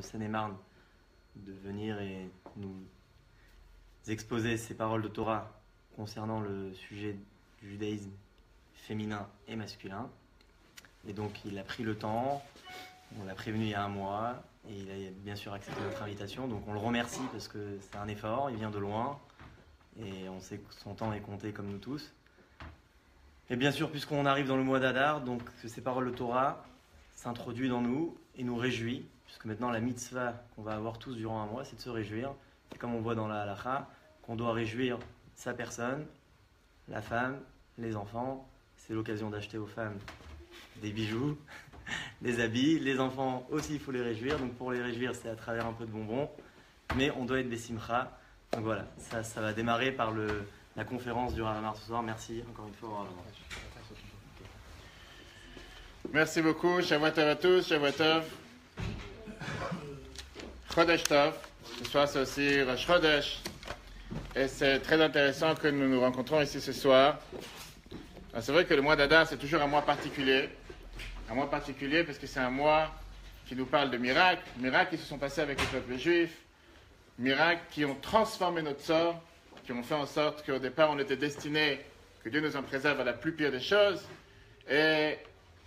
Seine-et-Marne de venir et nous exposer ses paroles de Torah concernant le sujet du judaïsme féminin et masculin. Et donc il a pris le temps, on l'a prévenu il y a un mois, et il a bien sûr accepté notre invitation. Donc on le remercie parce que c'est un effort, il vient de loin, et on sait que son temps est compté comme nous tous. Et bien sûr, puisqu'on arrive dans le mois d'Adar, donc ces paroles de Torah s'introduisent dans nous et nous réjouit, puisque maintenant la mitzvah qu'on va avoir tous durant un mois, c'est de se réjouir. C'est comme on voit dans la halakha, qu'on doit réjouir sa personne, la femme, les enfants. C'est l'occasion d'acheter aux femmes des bijoux, des habits. Les enfants aussi, il faut les réjouir. Donc pour les réjouir, c'est à travers un peu de bonbons. Mais on doit être besimcha. Donc voilà, ça va démarrer par la conférence du Rav Amar ce soir. Merci encore une fois au Rav Amar. Merci beaucoup. Shavuot Tov à tous. Shavuot Tov. Chodesh Tov. Ce soir, c'est aussi Rosh Chodesh. Et c'est très intéressant que nous nous rencontrons ici ce soir. Alors, c'est vrai que le mois d'Adar, c'est toujours un mois particulier. Un mois particulier parce que c'est un mois qui nous parle de miracles. Miracles qui se sont passés avec le peuple juif. Miracles qui ont transformé notre sort. Qui ont fait en sorte qu'au départ, on était destiné, que Dieu nous en préserve à la plus pire des choses. Et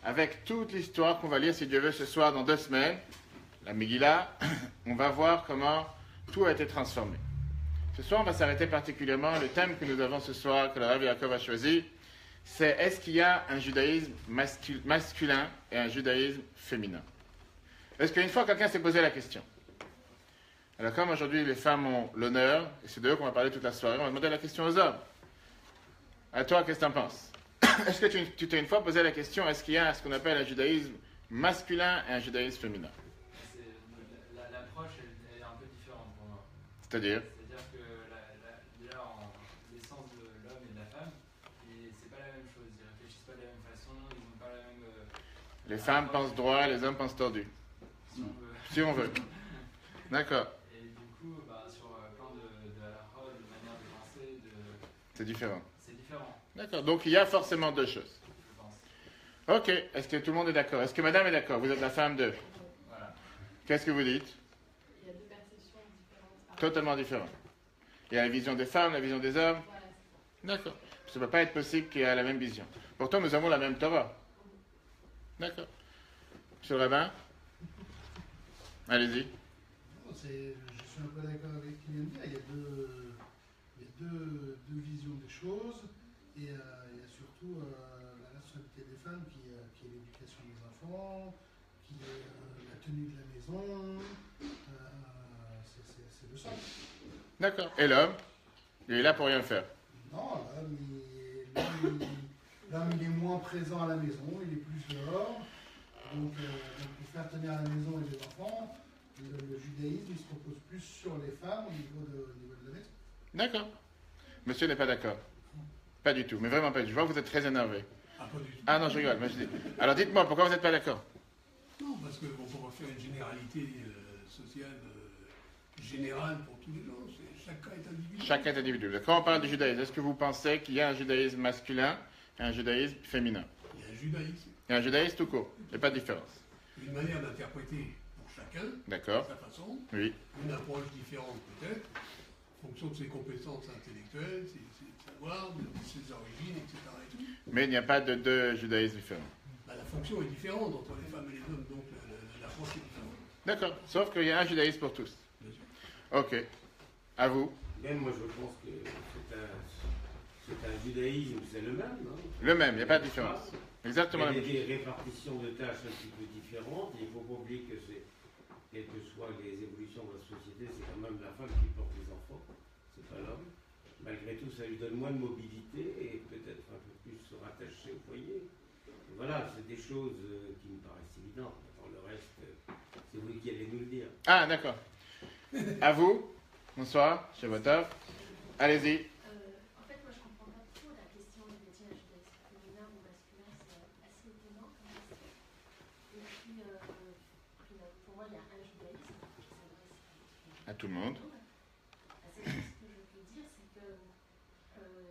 avec toute l'histoire qu'on va lire, si Dieu veut, ce soir, dans 2 semaines, la Megillah, on va voir comment tout a été transformé. Ce soir, on va s'arrêter particulièrement, le thème que nous avons ce soir, que le Rav Yaakov a choisi, c'est est-ce qu'il y a un judaïsme masculin et un judaïsme féminin? Est-ce qu'une fois, quelqu'un s'est posé la question? Alors, comme aujourd'hui, les femmes ont l'honneur, et c'est d'eux qu'on va parler toute la soirée, on va demander la question aux hommes. À toi, qu'est-ce que tu en penses? Est-ce que tu t'es une fois posé la question, est-ce qu'il y a ce qu'on appelle un judaïsme masculin et un judaïsme féminin? L'approche, elle est un peu différente pour moi. C'est-à-dire Que déjà, l'essence de l'homme et de la femme, c'est pas la même chose. Ils réfléchissent pas de la même façon, ils n'ont pas la même. Les femmes pensent droit, les hommes pensent tordu. Si on veut. Si on veut. D'accord. Et du coup, sur plein de halakha, de manière de penser, c'est différent. C'est différent. D'accord. Donc il y a forcément 2 choses. Je pense. Ok. Est-ce que tout le monde est d'accord? Est-ce que madame est d'accord? Vous êtes la femme de. Voilà. Qu'est-ce que vous dites? Il y a 2 perceptions différentes. Totalement différentes. Il y a la vision des femmes, la vision des hommes. Voilà, c'est ça. D'accord. Ça ne peut pas être possible qu'il y ait la même vision. Pourtant, nous avons la même Torah. D'accord. Monsieur le rabbin? Allez-y. Je suis un peu d'accord avec ce qu'il vient de dire. Il y a deux visions des choses. Et il y a surtout la responsabilité des femmes qui est l'éducation des enfants, qui est la tenue de la maison. C'est le sens. D'accord. Et l'homme? Il est là pour rien faire. Non, l'homme, il est moins présent à la maison, il est plus dehors. Donc pour faire tenir la maison et les enfants, le judaïsme, il se repose plus sur les femmes au niveau de la maison. D'accord. Monsieur n'est pas d'accord. Pas du tout, mais vraiment pas du tout. Je vois que vous êtes très énervé. Ah, pas du tout. Ah non, je rigole. Alors dites-moi, pourquoi vous n'êtes pas d'accord? Non, parce qu'on ne peut pas faire une généralité sociale générale pour tous les gens. Chaque cas est individuel. Chaque est individuel. Quand on parle du judaïsme, est-ce que vous pensez qu'il y a un judaïsme masculin et un judaïsme féminin? Il y a un judaïsme. Il y a un judaïsme tout court. Il n'y a pas de différence. Une manière d'interpréter pour chacun, D'accord. sa façon, Oui. une approche différente peut-être, en fonction de ses compétences intellectuelles, ses savoirs, de ses origines, etc. Et tout. Mais il n'y a pas de 2 judaïsmes différents. La fonction est différente entre les femmes et les hommes, donc l'approche est différente. D'accord. Sauf qu'il y a un judaïsme pour tous. Bien sûr. Ok. À vous. Même moi, je pense que c'est un judaïsme, c'est le même, non? Le même, il n'y a pas de différence. Exactement la Il même y a chose. des répartitions de tâches un petit peu différentes. Il ne faut pas oublier que quelles que soient les évolutions de la société, c'est quand même la femme qui porte les enfants, c'est pas l'homme. Malgré tout, ça lui donne moins de mobilité et peut-être un peu plus se rattacher au foyer. Et voilà, c'est des choses qui me paraissent évidentes. Dans le reste, c'est vous qui allez nous le dire. Ah, d'accord. À vous. Bonsoir, chez Botov. Allez-y. En fait, moi, je ne comprends pas trop la question de dire judaïsme féminin ou masculin. C'est assez étonnant comme question. Et puis, pour moi, il y a un judaïsme qui s'adresse À tout le monde. ce que je peux dire, c'est que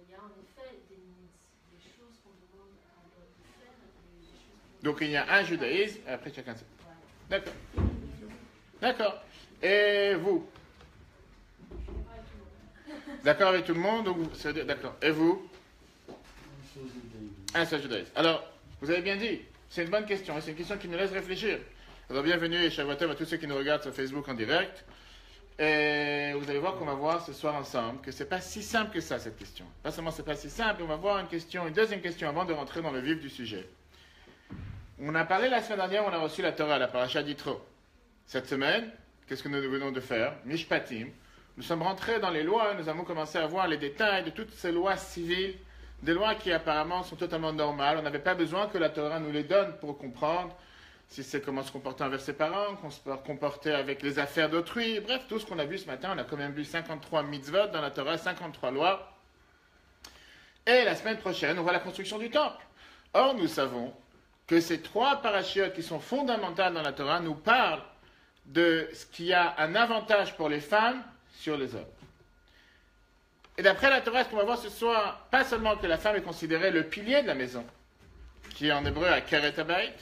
il y a en effet des choses qu'on demande à l'homme de faire et des choses qu'on Donc il y a un judaïsme, et après chacun sait. Voilà. D'accord. D'accord. Et vous? D'accord avec tout le monde? Donc, d'accord. Et vous? Un seul judaïsme. Alors, vous avez bien dit, c'est une bonne question, et c'est une question qui nous laisse réfléchir. Alors, bienvenue et Shabbat Tov à tous ceux qui nous regardent sur Facebook en direct. Et vous allez voir qu'on va voir ce soir ensemble que c'est pas si simple que ça, cette question. Pas seulement c'est pas si simple, on va voir une deuxième question avant de rentrer dans le vif du sujet. On a parlé la semaine dernière, on a reçu la Torah, la paracha d'Yitro. Cette semaine, qu'est-ce que nous venons de faire? Mishpatim. Nous sommes rentrés dans les lois, nous avons commencé à voir les détails de toutes ces lois civiles, des lois qui apparemment sont totalement normales. On n'avait pas besoin que la Torah nous les donne pour comprendre si c'est comment se comporter envers ses parents, comment se comporter avec les affaires d'autrui. Bref, tout ce qu'on a vu ce matin, on a quand même vu 53 mitzvot dans la Torah, 53 lois. Et la semaine prochaine, on voit la construction du temple. Or, nous savons que ces 3 parachiotes qui sont fondamentales dans la Torah nous parlent de ce qui a un avantage pour les femmes sur les hommes. Et d'après la Torah, ce qu'on va voir ce soir, pas seulement que la femme est considérée le pilier de la maison, qui est en hébreu à Keret Habayit,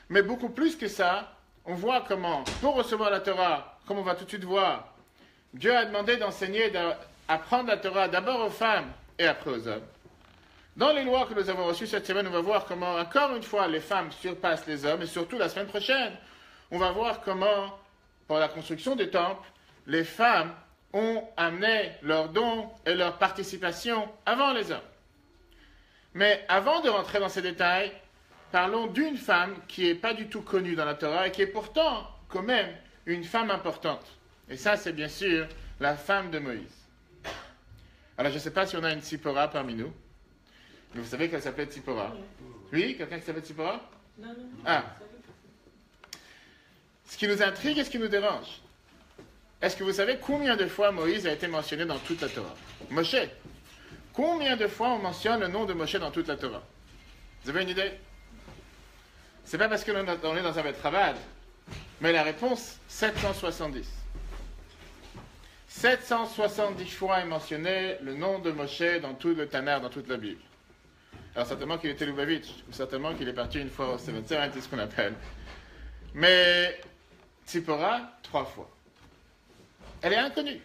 mais beaucoup plus que ça, on voit comment, pour recevoir la Torah, comme on va tout de suite voir, Dieu a demandé d'enseigner, d'apprendre la Torah d'abord aux femmes et après aux hommes. Dans les lois que nous avons reçues cette semaine, on va voir comment, encore une fois, les femmes surpassent les hommes, et surtout la semaine prochaine, on va voir comment, pour la construction des temples, les femmes ont amené leurs dons et leur participation avant les hommes. Mais avant de rentrer dans ces détails, parlons d'une femme qui n'est pas du tout connue dans la Torah et qui est pourtant quand même une femme importante. Et ça, c'est bien sûr la femme de Moïse. Alors, je ne sais pas si on a une Tzipora parmi nous. Mais vous savez qu'elle s'appelait Tzipora? Oui, quelqu'un qui s'appelle Tzipora? Non. Ah. Ce qui nous intrigue et ce qui nous dérange. Est-ce que vous savez combien de fois Moïse a été mentionné dans toute la Torah? Moshe. Combien de fois on mentionne le nom de Moshe dans toute la Torah? Vous avez une idée? C'est pas parce que l'on est dans un betravad, mais la réponse, 770. 770 fois est mentionné le nom de Moshe dans tout le Tanakh, dans toute la Bible. Alors certainement qu'il était Lubavitch, ou certainement qu'il est parti une fois au 77, c'est ce qu'on appelle. Mais Tzipora, 3 fois. Elle est inconnue.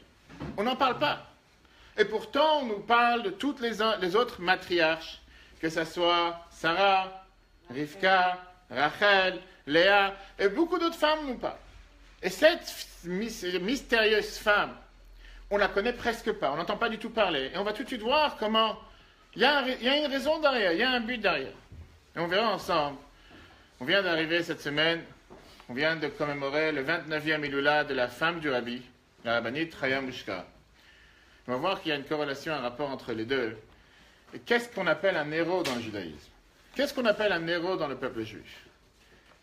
On n'en parle pas. Et pourtant, on nous parle de toutes les autres matriarches, que ce soit Sarah, Rivka, Rachel, Léa, et beaucoup d'autres femmes nous parlent. Et cette mystérieuse femme, on la connaît presque pas, on n'entend pas du tout parler. Et on va tout de suite voir comment il y a une raison derrière, il y a un but derrière. Et on verra ensemble. On vient d'arriver cette semaine, on vient de commémorer le 29e Iloula de la femme du Rabbi, la rabbinite Chaya Mushka. On va voir qu'il y a une corrélation, un rapport entre les deux. Et qu'est-ce qu'on appelle un héros dans le judaïsme? Qu'est-ce qu'on appelle un héros dans le peuple juif?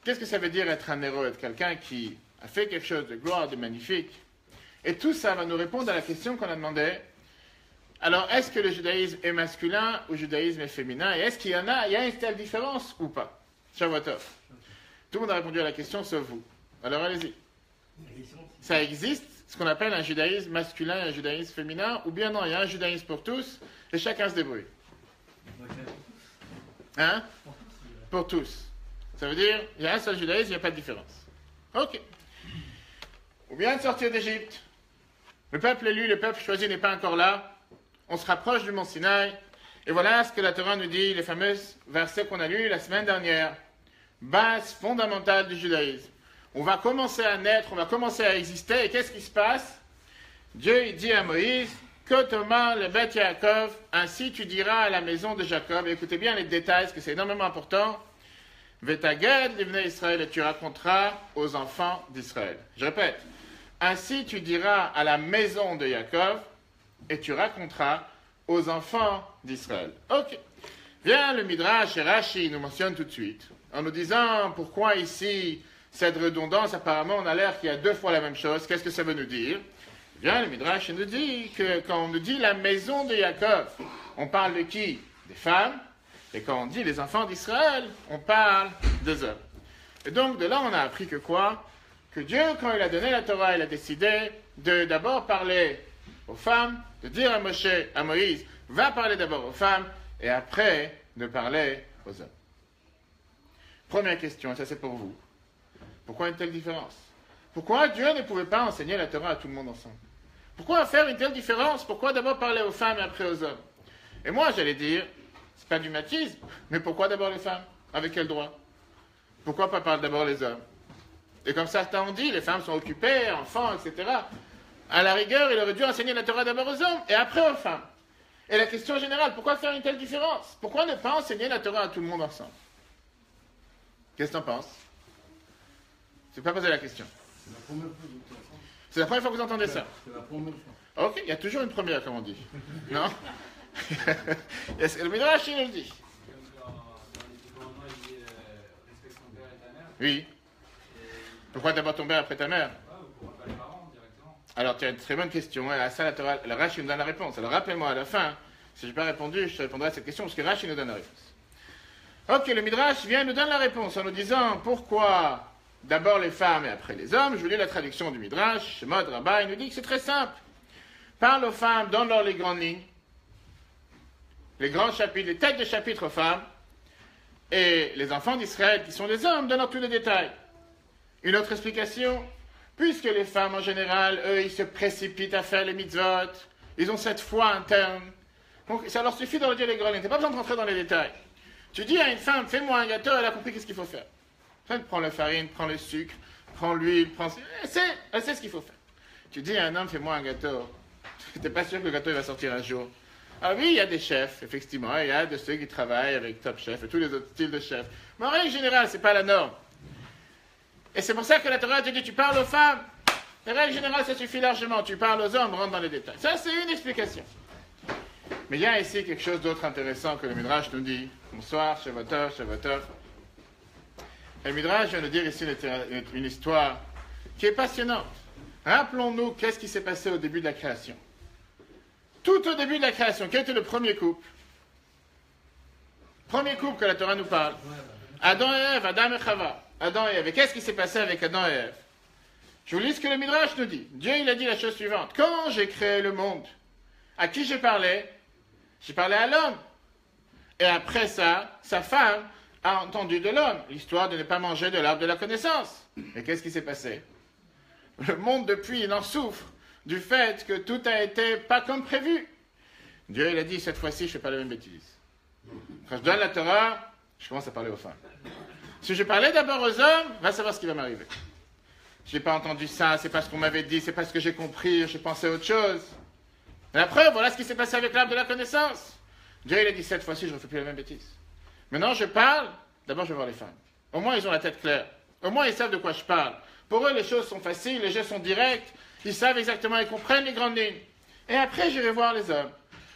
Qu'est-ce que ça veut dire être un héros? Être quelqu'un qui a fait quelque chose de gloire, de magnifique. Et tout ça va nous répondre à la question qu'on a demandé. Alors, est-ce que le judaïsme est masculin ou le judaïsme est féminin? Et est-ce qu'il y a une telle différence ou pas? Shabbat Tov. Tout le monde a répondu à la question, sauf vous. Alors, allez-y. Ça existe, ce qu'on appelle un judaïsme masculin et un judaïsme féminin, ou bien non, il y a un judaïsme pour tous, et chacun se débrouille. Hein? Pour tous. Ça veut dire, il y a un seul judaïsme, il n'y a pas de différence. Ok. On vient de sortir d'Égypte. Le peuple élu, le peuple choisi n'est pas encore là. On se rapproche du mont Sinaï. Et voilà ce que la Torah nous dit, les fameux versets qu'on a lus la semaine dernière. Base fondamentale du judaïsme. On va commencer à naître, on va commencer à exister. Et qu'est-ce qui se passe? Dieu il dit à Moïse, Kotoma le Bet Yaakov, ainsi tu diras à la maison de Jacob. Et écoutez bien les détails, parce que c'est énormément important. Vetaged l'Ibné Israël, et tu raconteras aux enfants d'Israël. Je répète, ainsi tu diras à la maison de Jacob, et tu raconteras aux enfants d'Israël. Ok. Viens le Midrash et Rashi nous mentionne tout de suite, en nous disant pourquoi ici cette redondance, apparemment on a l'air qu'il y a 2 fois la même chose. Qu'est-ce que ça veut nous dire? Viens le Midrash et nous dit que quand on nous dit la maison de Jacob, on parle de qui? Des femmes. Et quand on dit les enfants d'Israël, on parle des hommes. Et donc de là on a appris que quoi? Que Dieu, quand il a donné la Torah, il a décidé de d'abord parler aux femmes, de dire à Moshe, à Moïse, va parler d'abord aux femmes, et après de parler aux hommes. Première question, et ça c'est pour vous. Pourquoi une telle différence? Pourquoi Dieu ne pouvait pas enseigner la Torah à tout le monde ensemble? Pourquoi faire une telle différence? Pourquoi d'abord parler aux femmes et après aux hommes? Et moi, j'allais dire, c'est pas du machisme, mais pourquoi d'abord les femmes? Avec quel droit? Pourquoi pas parler d'abord les hommes? Et comme certains ont dit, les femmes sont occupées, enfants, etc. À la rigueur, il aurait dû enseigner la Torah d'abord aux hommes et après aux femmes. Et la question générale, pourquoi faire une telle différence? Pourquoi ne pas enseigner la Torah à tout le monde ensemble? Qu'est-ce que tu en penses? Je ne vais pas poser la question. C'est la première fois que vous entendez ça. C'est la première fois que vous entendez ça. C'est la première fois. Ok, il y a toujours une première, comme on dit. Non? Le Midrash, il nous le dit. Comme dans les 10 commandements, il dit respecte ton père et ta mère. Oui. Et Pourquoi d'abord ton père après ta mère? ou pourquoi pas les parents directement? Alors, tu as une très bonne question. À ça, le Rashi nous donne la réponse. Alors, rappelle-moi à la fin, si je n'ai pas répondu, je te répondrai à cette question parce que Rashi nous donne la réponse. Ok, le Midrash vient nous donner la réponse en nous disant pourquoi d'abord les femmes et après les hommes. Je vous lis la traduction du Midrash. Shemot Rabbah, il nous dit que c'est très simple. Parle aux femmes, donne-leur les grandes lignes, les grands chapitres, les têtes de chapitres aux femmes, et les enfants d'Israël qui sont des hommes, donne-leur tous les détails. Une autre explication, puisque les femmes en général, eux, ils se précipitent à faire les mitzvot, ils ont cette foi interne, donc ça leur suffit de leur dire les grandes lignes, tu n'as pas besoin de rentrer dans les détails. Tu dis à une femme, fais-moi un gâteau, elle a compris qu'est-ce qu'il faut faire. Elle prend la farine, prend le sucre, prend l'huile, elle sait ce qu'il faut faire. Tu dis à un homme, fais-moi un gâteau, tu n'es pas sûr que le gâteau il va sortir un jour. Ah oui, il y a des chefs, effectivement, il y a de ceux qui travaillent avec Top Chef et tous les autres styles de chefs. Mais en règle générale, ce n'est pas la norme. Et c'est pour ça que la Torah te dit, tu parles aux femmes. En règle générale, ça suffit largement. Tu parles aux hommes, rentre dans les détails. Ça, c'est une explication. Mais il y a ici quelque chose d'autre intéressant que le Midrash nous dit. Bonsoir, Shavuotov, Shavuotov. Le Midrash vient nous dire ici une histoire qui est passionnante. Rappelons-nous qu'est-ce qui s'est passé au début de la création. Tout au début de la création, quel était le premier couple? Premier couple que la Torah nous parle. Adam et Ève, Adam et Chava. Adam et Ève. Et qu'est-ce qui s'est passé avec Adam et Ève? Je vous lis ce que le Midrash nous dit. Dieu, il a dit la chose suivante. Quand j'ai créé le monde, à qui j'ai parlé? J'ai parlé à l'homme. Et après ça, sa femme a entendu de l'homme l'histoire de ne pas manger de l'arbre de la connaissance. Et qu'est-ce qui s'est passé? Le monde, depuis, il en souffre du fait que tout a été pas comme prévu. Dieu, il a dit, cette fois-ci, je ne fais pas la même bêtise. Quand je donne la Torah, je commence à parler aux femmes. Si je parlais d'abord aux hommes, va savoir ce qui va m'arriver. Je n'ai pas entendu ça, c'est pas ce qu'on m'avait dit, c'est pas ce que j'ai compris, j'ai pensé à autre chose. Et la preuve, voilà ce qui s'est passé avec l'arbre de la connaissance. Dieu, il a dit, cette fois-ci, je ne refais plus la même bêtise. Maintenant, je parle, d'abord, je vais voir les femmes. Au moins, ils ont la tête claire. Au moins, ils savent de quoi je parle. Pour eux, les choses sont faciles, les gestes sont directs, ils savent exactement, ils comprennent les grandes lignes. Et après, j'irai voir les hommes.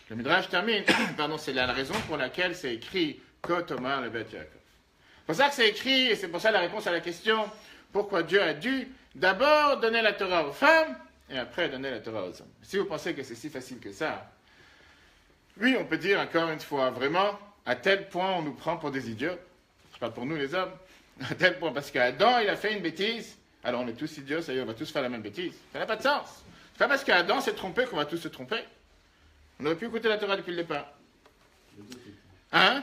Le Midrash termine, pardon, c'est la raison pour laquelle c'est écrit Kotomar le Bet Yaakov. C'est pour ça que c'est écrit, et c'est pour ça la réponse à la question, pourquoi Dieu a dû d'abord donner la Torah aux femmes, et après donner la Torah aux hommes. Si vous pensez que c'est si facile que ça, oui, on peut dire encore une fois, vraiment, à tel point on nous prend pour des idiots, je parle pour nous les hommes, à tel point, parce qu'Adam, il a fait une bêtise, alors on est tous idiots, ça y est, on va tous faire la même bêtise. Ça n'a pas de sens. C'est pas parce qu'Adam s'est trompé qu'on va tous se tromper. On aurait pu écouter la Torah depuis le départ. Hein?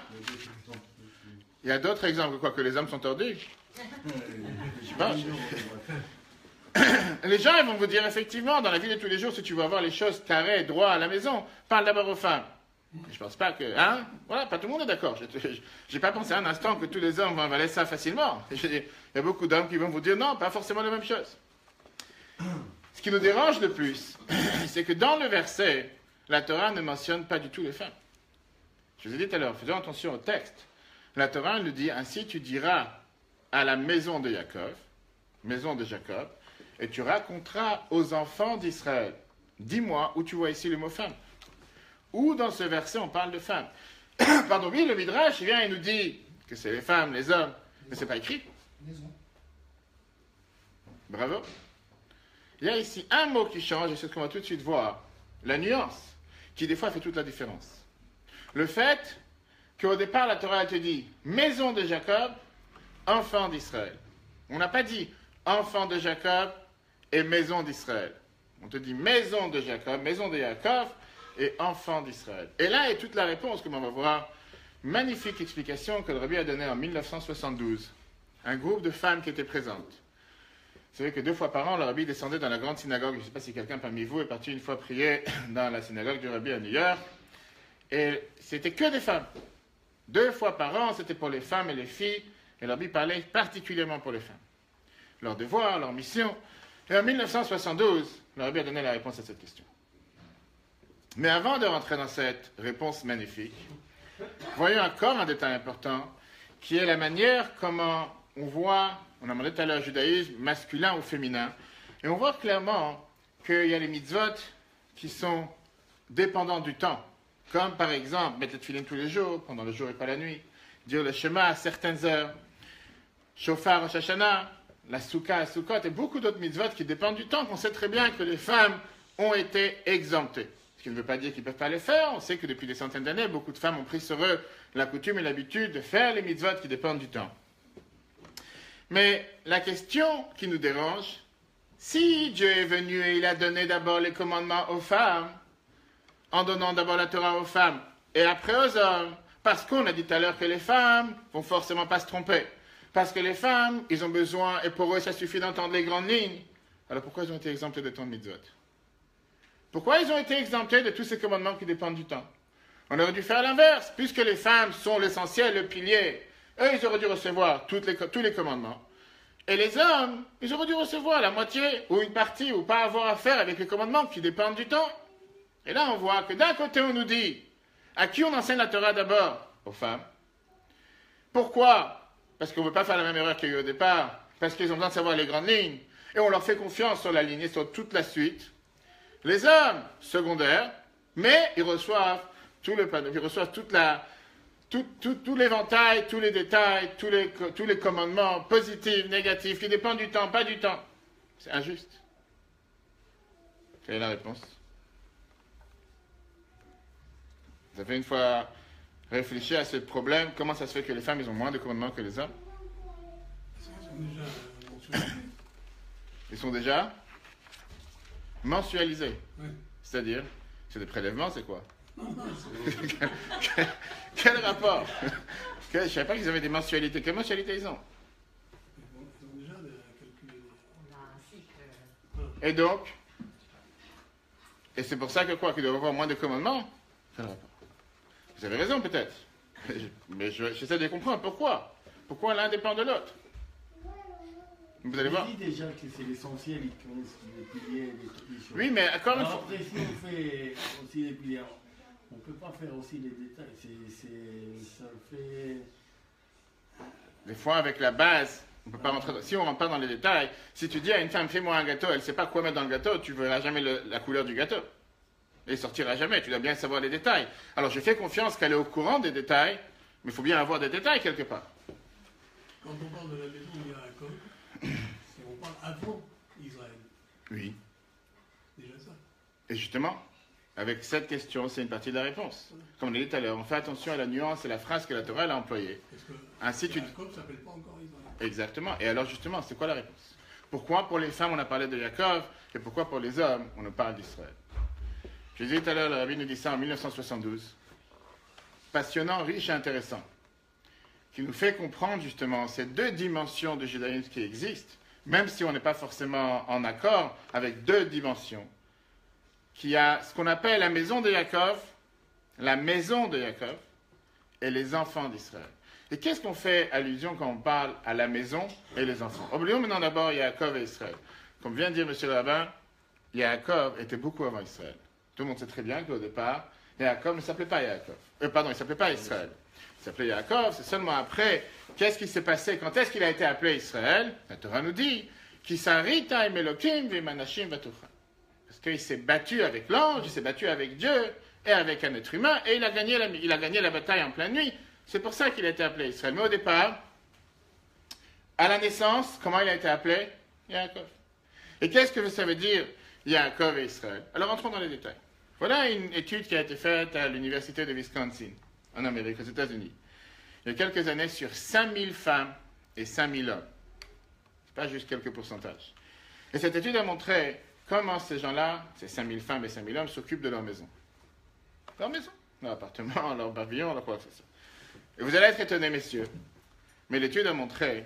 Il y a d'autres exemples, quoi, que les hommes sont tordus. Je sais pas. Les gens, ils vont vous dire, effectivement, dans la vie de tous les jours, si tu veux avoir les choses carrées, droit à la maison, parle d'abord aux femmes. Je pense pas que... Hein? Voilà, pas tout le monde est d'accord. J'ai pas pensé un instant que tous les hommes vont avaler ça facilement. Il y a beaucoup d'hommes qui vont vous dire, non, pas forcément la même chose. Ce qui nous dérange le plus, c'est que dans le verset, la Torah ne mentionne pas du tout les femmes. Je vous ai dit tout à l'heure, faisons attention au texte. La Torah nous dit, ainsi tu diras à la maison de Jacob, et tu raconteras aux enfants d'Israël. Dis-moi où tu vois ici le mot femme. Où dans ce verset on parle de femmes? Pardon, oui, le Midrash vient et nous dit que c'est les femmes, les hommes, mais c'est pas écrit. Maison. Bravo. Il y a ici un mot qui change, et c'est ce qu'on va tout de suite voir. La nuance, qui des fois fait toute la différence. Le fait qu'au départ, la Torah te dit maison de Jacob, enfant d'Israël. On n'a pas dit enfant de Jacob et maison d'Israël. On te dit maison de Jacob, maison de Jacob et enfant d'Israël. Et là est toute la réponse, comme on va voir. Magnifique explication que le Rabbi a donnée en 1972. Un groupe de femmes qui étaient présentes. Vous savez que 2 fois par an, le rabbi descendait dans la grande synagogue. Je ne sais pas si quelqu'un parmi vous est parti une fois prier dans la synagogue du rabbi à New York. Et c'était que des femmes. 2 fois par an, c'était pour les femmes et les filles. Et le rabbi parlait particulièrement pour les femmes. Leur devoir, leur mission. Et en 1972, le rabbi a donné la réponse à cette question. Mais avant de rentrer dans cette réponse magnifique, voyons encore un détail important, qui est la manière comment on voit, on a demandé tout à l'heure, judaïsme masculin ou féminin, et on voit clairement qu'il y a les mitzvot qui sont dépendants du temps, comme par exemple mettre le tefillin tous les jours, pendant le jour et pas la nuit, dire le Shema à certaines heures, Shofar Rosh Hashanah, la Souka à Sukkot, et beaucoup d'autres mitzvot qui dépendent du temps, qu'on sait très bien que les femmes ont été exemptées. Ce qui ne veut pas dire qu'ils ne peuvent pas les faire. On sait que depuis des centaines d'années, beaucoup de femmes ont pris sur eux la coutume et l'habitude de faire les mitzvot qui dépendent du temps. Mais la question qui nous dérange, si Dieu est venu et il a donné d'abord les commandements aux femmes, en donnant d'abord la Torah aux femmes et après aux hommes, parce qu'on a dit tout à l'heure que les femmes vont forcément pas se tromper, parce que les femmes, ils ont besoin, et pour eux ça suffit d'entendre les grandes lignes, alors pourquoi ils ont été exemptés de tant de mitzvot? Pourquoi ils ont été exemptés de tous ces commandements qui dépendent du temps? On aurait dû faire l'inverse, puisque les femmes sont l'essentiel, le pilier. Eux, ils auraient dû recevoir tous les commandements. Et les hommes, ils auraient dû recevoir la moitié, ou une partie, ou pas avoir affaire avec les commandements qui dépendent du temps. Et là, on voit que d'un côté, on nous dit, à qui on enseigne la Torah d'abord? Aux femmes. Pourquoi? Parce qu'on ne veut pas faire la même erreur qu'il y a eu au départ, parce qu'ils ont besoin de savoir les grandes lignes, et on leur fait confiance sur la ligne et sur toute la suite. Les hommes, secondaires, mais ils reçoivent tout l'éventail, tous les détails, tous les commandements positifs, négatifs, qui dépendent du temps, pas du temps. C'est injuste. Quelle est la réponse? Vous avez une fois réfléchi à ce problème, comment ça se fait que les femmes, ils ont moins de commandements que les hommes? Ils sont déjà mensualisés. Oui. C'est-à-dire, c'est des prélèvements, c'est quoi? Quel rapport? Je ne savais pas qu'ils avaient des mensualités. Quelle mensualité ils ont? Ils ont déjà calculé. On a un cycle. Et donc? Et c'est pour ça que quoi? Qu'ils doivent avoir moins de commandements? Quel rapport? Vous avez raison peut-être. Mais j'essaie de comprendre. Pourquoi? Pourquoi l'un dépend de l'autre? Vous allez voir. Il dit déjà que c'est l'essentiel, ils connaissent les piliers, les choses. Oui, mais encore une Alors fois. après, si on fait aussi les piliers, on ne peut pas faire aussi les détails. Ça fait. Des fois, avec la base, on peut pas rentrer. Si on ne rentre pas dans les détails, si tu dis à une femme, fais-moi un gâteau, elle ne sait pas quoi mettre dans le gâteau, tu ne verras jamais la couleur du gâteau. Et il sortira jamais. Tu dois bien savoir les détails. Alors, je fais confiance qu'elle est au courant des détails, mais il faut bien avoir des détails quelque part. Quand on parle de la maison de Yaakov, c'est on parle avant Israël. Oui. Déjà ça. Et justement, avec cette question, c'est une partie de la réponse. Comme on l'a dit tout à l'heure, on fait attention à la nuance et la phrase que la Torah a employée. Parce que Ainsi, tu... Yaakov ne s'appelle pas encore Israël. Exactement. Et alors, justement, c'est quoi la réponse? Pourquoi pour les femmes, on a parlé de Yaakov, et pourquoi pour les hommes, on ne parle d'Israël? Je disais tout à l'heure, le rabbi nous dit ça en 1972. Passionnant, riche et intéressant. Qui nous fait comprendre justement ces deux dimensions de judaïsme qui existent, même si on n'est pas forcément en accord avec deux dimensions. Qui a ce qu'on appelle la maison de Yaakov, et les enfants d'Israël. Et qu'est-ce qu'on fait allusion quand on parle à la maison et les enfants? Oublions maintenant d'abord Yaakov et Israël. Comme vient de dire M. le rabbin, Yaakov était beaucoup avant Israël. Tout le monde sait très bien qu'au départ, Yaakov ne s'appelait pas Yaakov. Il ne s'appelait pas Israël. Il s'appelait Yaakov, c'est seulement après. Qu'est-ce qui s'est passé? Quand est-ce qu'il a été appelé Israël? La Torah nous dit Kisarita Emelokim Vemanashim Vatucha. Parce qu'il s'est battu avec l'ange, il s'est battu avec Dieu et avec un être humain, et il a gagné la bataille en pleine nuit. C'est pour ça qu'il a été appelé Israël. Mais au départ, à la naissance, comment il a été appelé? Yaakov. Et qu'est-ce que ça veut dire Yaakov et Israël? Alors entrons dans les détails. Voilà une étude qui a été faite à l'université de Wisconsin, en Amérique, aux États-Unis. Il y a quelques années, sur 5000 femmes et 5000 hommes. C'est pas juste quelques pourcentages. Et cette étude a montré comment ces gens-là, ces 5000 femmes et 5000 hommes, s'occupent de leur maison. Leur maison, leur appartement, leur pavillon, leur quoi que ce soit. Et vous allez être étonnés, messieurs, mais l'étude a montré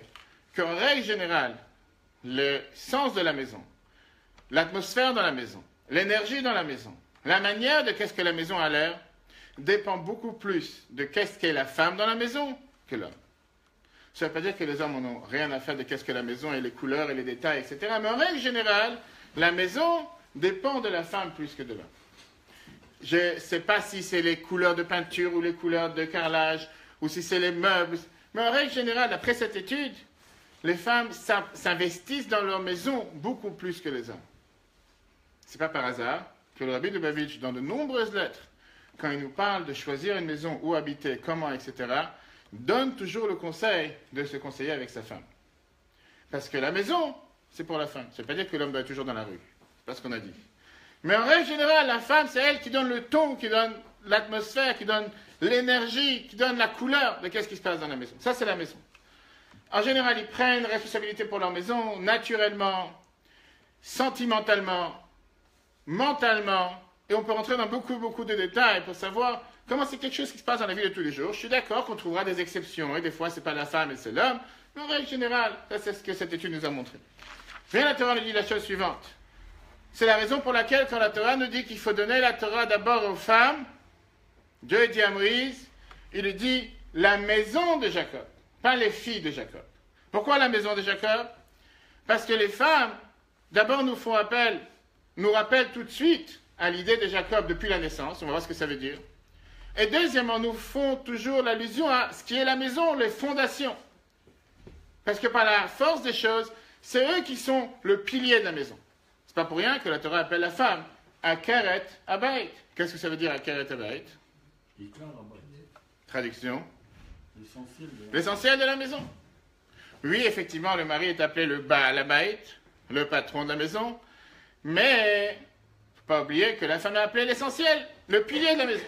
qu'en règle générale, le sens de la maison, l'atmosphère dans la maison, l'énergie dans la maison, la manière de qu'est-ce que la maison a l'air, dépend beaucoup plus de qu'est-ce qu'est la femme dans la maison que l'homme. Ça ne veut pas dire que les hommes n'ont rien à faire de qu'est-ce que la maison et les couleurs et les détails, etc. Mais en règle générale, la maison dépend de la femme plus que de l'homme. Je ne sais pas si c'est les couleurs de peinture ou les couleurs de carrelage ou si c'est les meubles. Mais en règle générale, après cette étude, les femmes s'investissent dans leur maison beaucoup plus que les hommes. Ce n'est pas par hasard que le Rabbi de Lubavitch, dans de nombreuses lettres, quand il nous parle de choisir une maison, où habiter, comment, etc., donne toujours le conseil de se conseiller avec sa femme. Parce que la maison, c'est pour la femme. Ça ne veut pas dire que l'homme doit être toujours dans la rue. C'est pas ce qu'on a dit. Mais en règle générale, la femme, c'est elle qui donne le ton, qui donne l'atmosphère, qui donne l'énergie, qui donne la couleur de qu'est-ce qui se passe dans la maison. Ça, c'est la maison. En général, ils prennent responsabilité pour leur maison, naturellement, sentimentalement, mentalement, et on peut rentrer dans beaucoup de détails pour savoir comment c'est quelque chose qui se passe dans la vie de tous les jours. Je suis d'accord qu'on trouvera des exceptions, et des fois, c'est pas la femme et c'est l'homme, mais en règle générale, ça, c'est ce que cette étude nous a montré. Bien, la Torah nous dit la chose suivante. C'est la raison pour laquelle, quand la Torah nous dit qu'il faut donner la Torah d'abord aux femmes, Dieu dit à Moïse, il lui dit la maison de Jacob, pas les filles de Jacob. Pourquoi la maison de Jacob? Parce que les femmes, d'abord nous rappellent tout de suite à l'idée de Jacob depuis la naissance, on va voir ce que ça veut dire. Et deuxièmement, nous font toujours l'allusion à ce qui est la maison, les fondations. Parce que par la force des choses, c'est eux qui sont le pilier de la maison. C'est pas pour rien que la Torah appelle la femme Akeret Abayit. Qu'est-ce que ça veut dire Akeret Abayit? Traduction. L'essentiel de la maison. Oui, effectivement, le mari est appelé le Baal Abayit, le patron de la maison. Mais, il ne faut pas oublier que la femme est appelée l'essentiel, le pilier de la maison.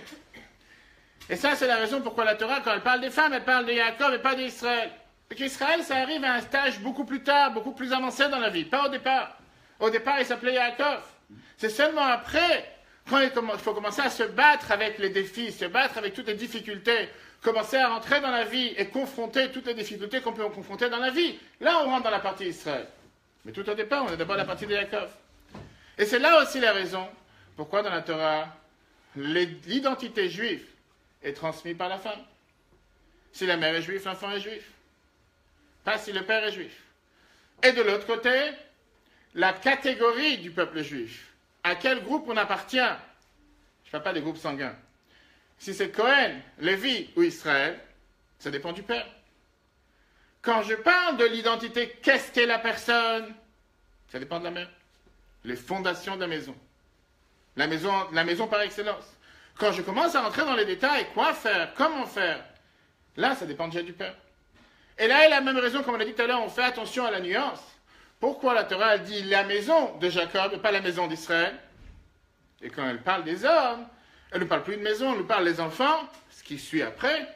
Et ça, c'est la raison pourquoi la Torah, quand elle parle des femmes, elle parle de Jacob et pas d'Israël. Parce qu'Israël, ça arrive à un stage beaucoup plus tard, beaucoup plus avancé dans la vie, pas au départ. Au départ, il s'appelait Yaakov. C'est seulement après, quand il faut commencer à se battre avec les défis, se battre avec toutes les difficultés, commencer à rentrer dans la vie et confronter toutes les difficultés qu'on peut confronter dans la vie. Là, on rentre dans la partie Israël. Mais tout au départ, on est d'abord la partie de Yaakov. Et c'est là aussi la raison pourquoi dans la Torah, l'identité juive est transmise par la femme. Si la mère est juive, l'enfant est juif. Pas si le père est juif. Et de l'autre côté, la catégorie du peuple juif. À quel groupe on appartient? Je ne parle pas des groupes sanguins. Si c'est Cohen, Lévi ou Israël, ça dépend du père. Quand je parle de l'identité, qu'est-ce qu'est la personne? Ça dépend de la mère. Les fondations de la maison. La maison par excellence. Quand je commence à rentrer dans les détails, quoi faire, comment faire, là, ça dépend déjà du père. Et là, il y a la même raison, comme on a dit tout à l'heure, on fait attention à la nuance. Pourquoi la Torah elle dit la maison de Jacob et pas la maison d'Israël? Et quand elle parle des hommes, elle ne parle plus de maison, elle nous parle des enfants, ce qui suit après,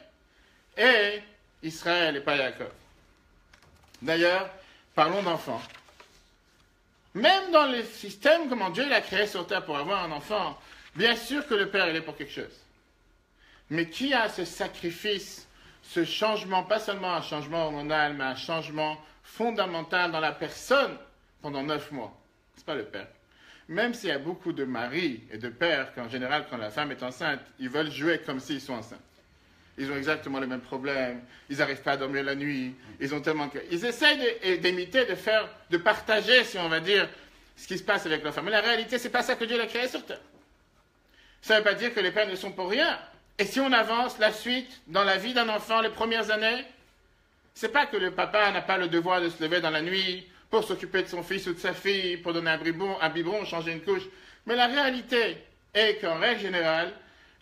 et Israël et pas Jacob. D'ailleurs, parlons d'enfants. Même dans le système, comment Dieu l'a créé sur terre pour avoir un enfant, bien sûr que le père il est pour quelque chose. Mais qui a ce sacrifice, ce changement, pas seulement un changement hormonal, mais un changement fondamental dans la personne pendant 9 mois? Ce n'est pas le père. Même s'il y a beaucoup de maris et de pères qu'en général, quand la femme est enceinte, ils veulent jouer comme s'ils sont enceintes. Ils ont exactement les mêmes problèmes, ils n'arrivent pas à dormir la nuit, ils ont tellement que... Ils essayent d'imiter, de partager, si on va dire, ce qui se passe avec leur femme. Mais la réalité, ce n'est pas ça que Dieu a créé sur terre. Ça ne veut pas dire que les pères ne sont pour rien. Et si on avance la suite dans la vie d'un enfant, les premières années, c'est pas que le papa n'a pas le devoir de se lever dans la nuit pour s'occuper de son fils ou de sa fille, pour donner un biberon, changer une couche. Mais la réalité est qu'en règle générale,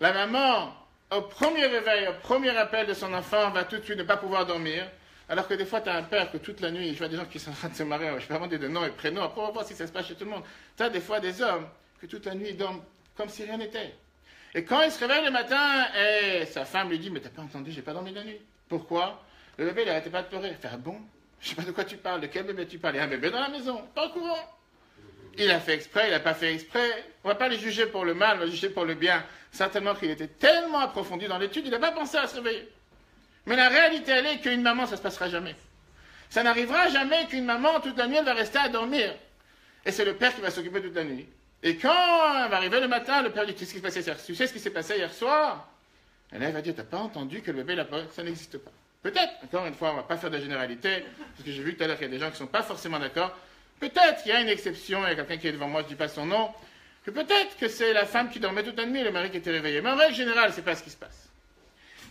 la maman, au premier réveil, au premier appel de son enfant, va tout de suite ne pas pouvoir dormir. Alors que des fois, tu as un père que toute la nuit, je vois des gens qui sont en train de se marier, je peux demander de noms et prénoms, après on va voir si ça se passe chez tout le monde. Tu as des fois des hommes que toute la nuit ils dorment comme si rien n'était. Et quand il se réveille le matin, et sa femme lui dit, mais t'as pas entendu, j'ai pas dormi la nuit. Pourquoi? Le bébé, il n'arrêtait pas de pleurer. Il fait, ah bon? Je sais pas de quoi tu parles, de quel bébé tu parles? Il y a un bébé dans la maison, pas au courant. Il a fait exprès, il n'a pas fait exprès. On va pas les juger pour le mal, on va les juger pour le bien. Certainement qu'il était tellement approfondi dans l'étude, il n'a pas pensé à se réveiller. Mais la réalité, elle est qu'une maman, ça se passera jamais. Ça n'arrivera jamais qu'une maman, toute la nuit, elle va rester à dormir. Et c'est le père qui va s'occuper toute la nuit. Et quand elle va arriver le matin, le père dit, qu'est-ce qui s'est passé hier? Tu sais ce qui s'est passé hier soir? Et là, elle va dire, t'as pas entendu que le bébé l'a pas? Ça n'existe pas. Peut-être, encore une fois, on ne va pas faire de généralité, parce que j'ai vu tout à l'heure qu'il y a des gens qui ne sont pas forcément d'accord. Peut-être qu'il y a une exception, il y a quelqu'un qui est devant moi, je ne dis pas son nom, que peut-être que c'est la femme qui dormait toute la nuit et le mari qui était réveillé. Mais en règle générale, ce n'est pas ce qui se passe.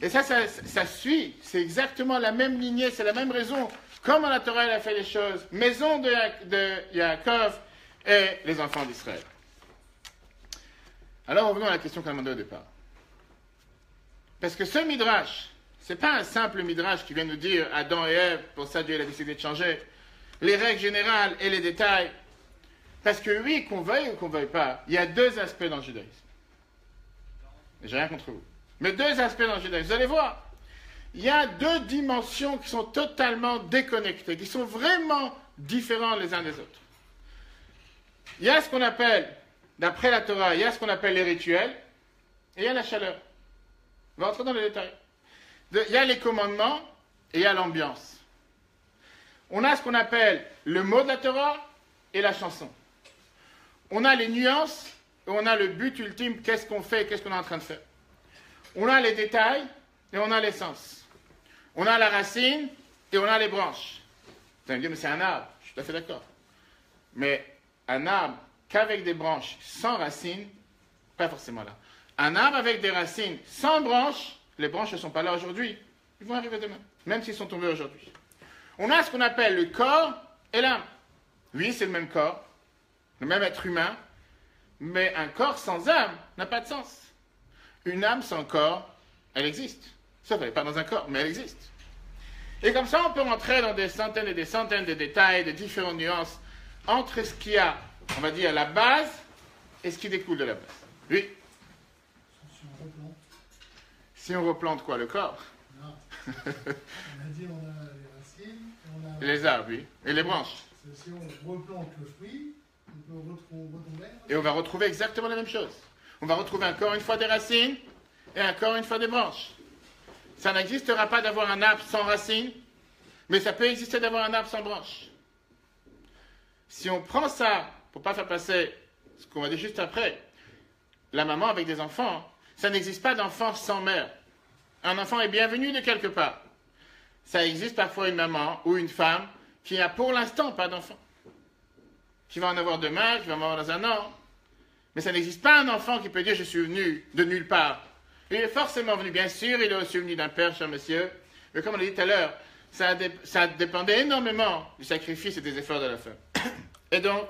Et ça suit, c'est exactement la même lignée, c'est la même raison. Comment la Torah elle a fait les choses, maison de Yaakov et les enfants d'Israël. Alors revenons à la question qu'on a demandée au départ. Parce que ce midrash, ce n'est pas un simple midrash qui vient nous dire Adam et Ève, pour ça Dieu a décidé de changer les règles générales et les détails. Parce que oui, qu'on veuille ou qu'on ne veuille pas, il y a deux aspects dans le judaïsme. J'ai rien contre vous. Mais deux aspects dans le judaïsme. Vous allez voir, il y a deux dimensions qui sont totalement déconnectées, qui sont vraiment différentes les uns des autres. Il y a ce qu'on appelle, d'après la Torah, il y a ce qu'on appelle les rituels, et il y a la chaleur. On va rentrer dans les détails. Il y a les commandements, et il y a l'ambiance. On a ce qu'on appelle le mot de la Torah et la chanson. On a les nuances, et on a le but ultime, qu'est-ce qu'on fait, qu'est-ce qu'on est en train de faire. On a les détails, et on a l'essence. On a la racine, et on a les branches. Vous allez me dire, mais c'est un arbre. Je suis tout à fait d'accord. Mais un arbre qu'avec des branches sans racines, pas forcément là. Un arbre avec des racines sans branches, les branches ne sont pas là aujourd'hui. Ils vont arriver demain, même s'ils sont tombés aujourd'hui. On a ce qu'on appelle le corps et l'âme. Oui, c'est le même corps, le même être humain, mais un corps sans âme n'a pas de sens. Une âme sans corps, elle existe. Sauf qu'elle n'est pas dans un corps, mais elle existe. Et comme ça, on peut rentrer dans des centaines et des centaines de détails, de différentes nuances, entre ce qu'il y a, on va dire, la base, et ce qui découle de la base. Oui. Si on replante. Si on replante quoi, le corps? Non. On a dit on a les racines, et on a... Les arbres, oui. Et les branches. Si on replante le fruit, on peut retomber. Et on va retrouver exactement la même chose. On va retrouver encore une fois des racines, et encore une fois des branches. Ça n'existera pas d'avoir un arbre sans racines, mais ça peut exister d'avoir un arbre sans branches. Si on prend ça, pour ne pas faire passer ce qu'on va dire juste après, la maman avec des enfants, ça n'existe pas d'enfant sans mère. Un enfant est bienvenu de quelque part. Ça existe parfois une maman ou une femme qui n'a pour l'instant pas d'enfant. Qui va en avoir demain, qui va en avoir dans un an. Mais ça n'existe pas un enfant qui peut dire « je suis venu de nulle part ». Il est forcément venu, bien sûr, il est aussi venu d'un père, cher monsieur. Mais comme on l'a dit tout à l'heure, ça dépendait énormément du sacrifice et des efforts de la femme. Et donc,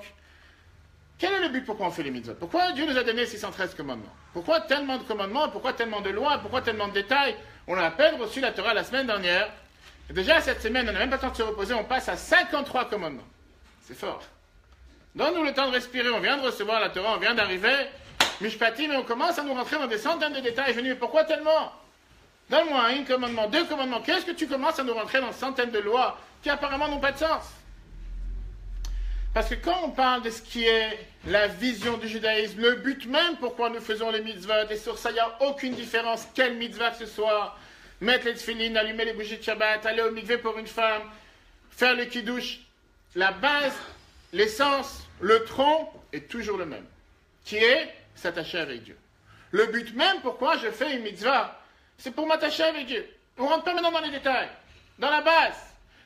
quel est le but pourquoi on fait les mitzvot? Pourquoi Dieu nous a donné 613 commandements? Pourquoi tellement de commandements? Pourquoi tellement de lois? Pourquoi tellement de détails? On a à peine reçu la Torah la semaine dernière. Et déjà, cette semaine, on n'a même pas le temps de se reposer, on passe à 53 commandements. C'est fort. Donne-nous le temps de respirer, on vient de recevoir la Torah, on vient d'arriver, Mishpatim, mais on commence à nous rentrer dans des centaines de détails. Je me dis, mais pourquoi tellement? Donne-moi un commandement, deux commandements. Qu'est-ce que tu commences à nous rentrer dans centaines de lois qui apparemment n'ont pas de sens? Parce que quand on parle de ce qui est la vision du judaïsme, le but même pourquoi nous faisons les mitzvot, et sur ça il n'y a aucune différence, quelle mitzvah que ce soit, mettre les tefillin, allumer les bougies de Shabbat, aller au mikvé pour une femme, faire le kiddush, la base, l'essence, le tronc est toujours le même, qui est s'attacher avec Dieu. Le but même pourquoi je fais une mitzvah, c'est pour m'attacher avec Dieu. On ne rentre pas maintenant dans les détails, dans la base.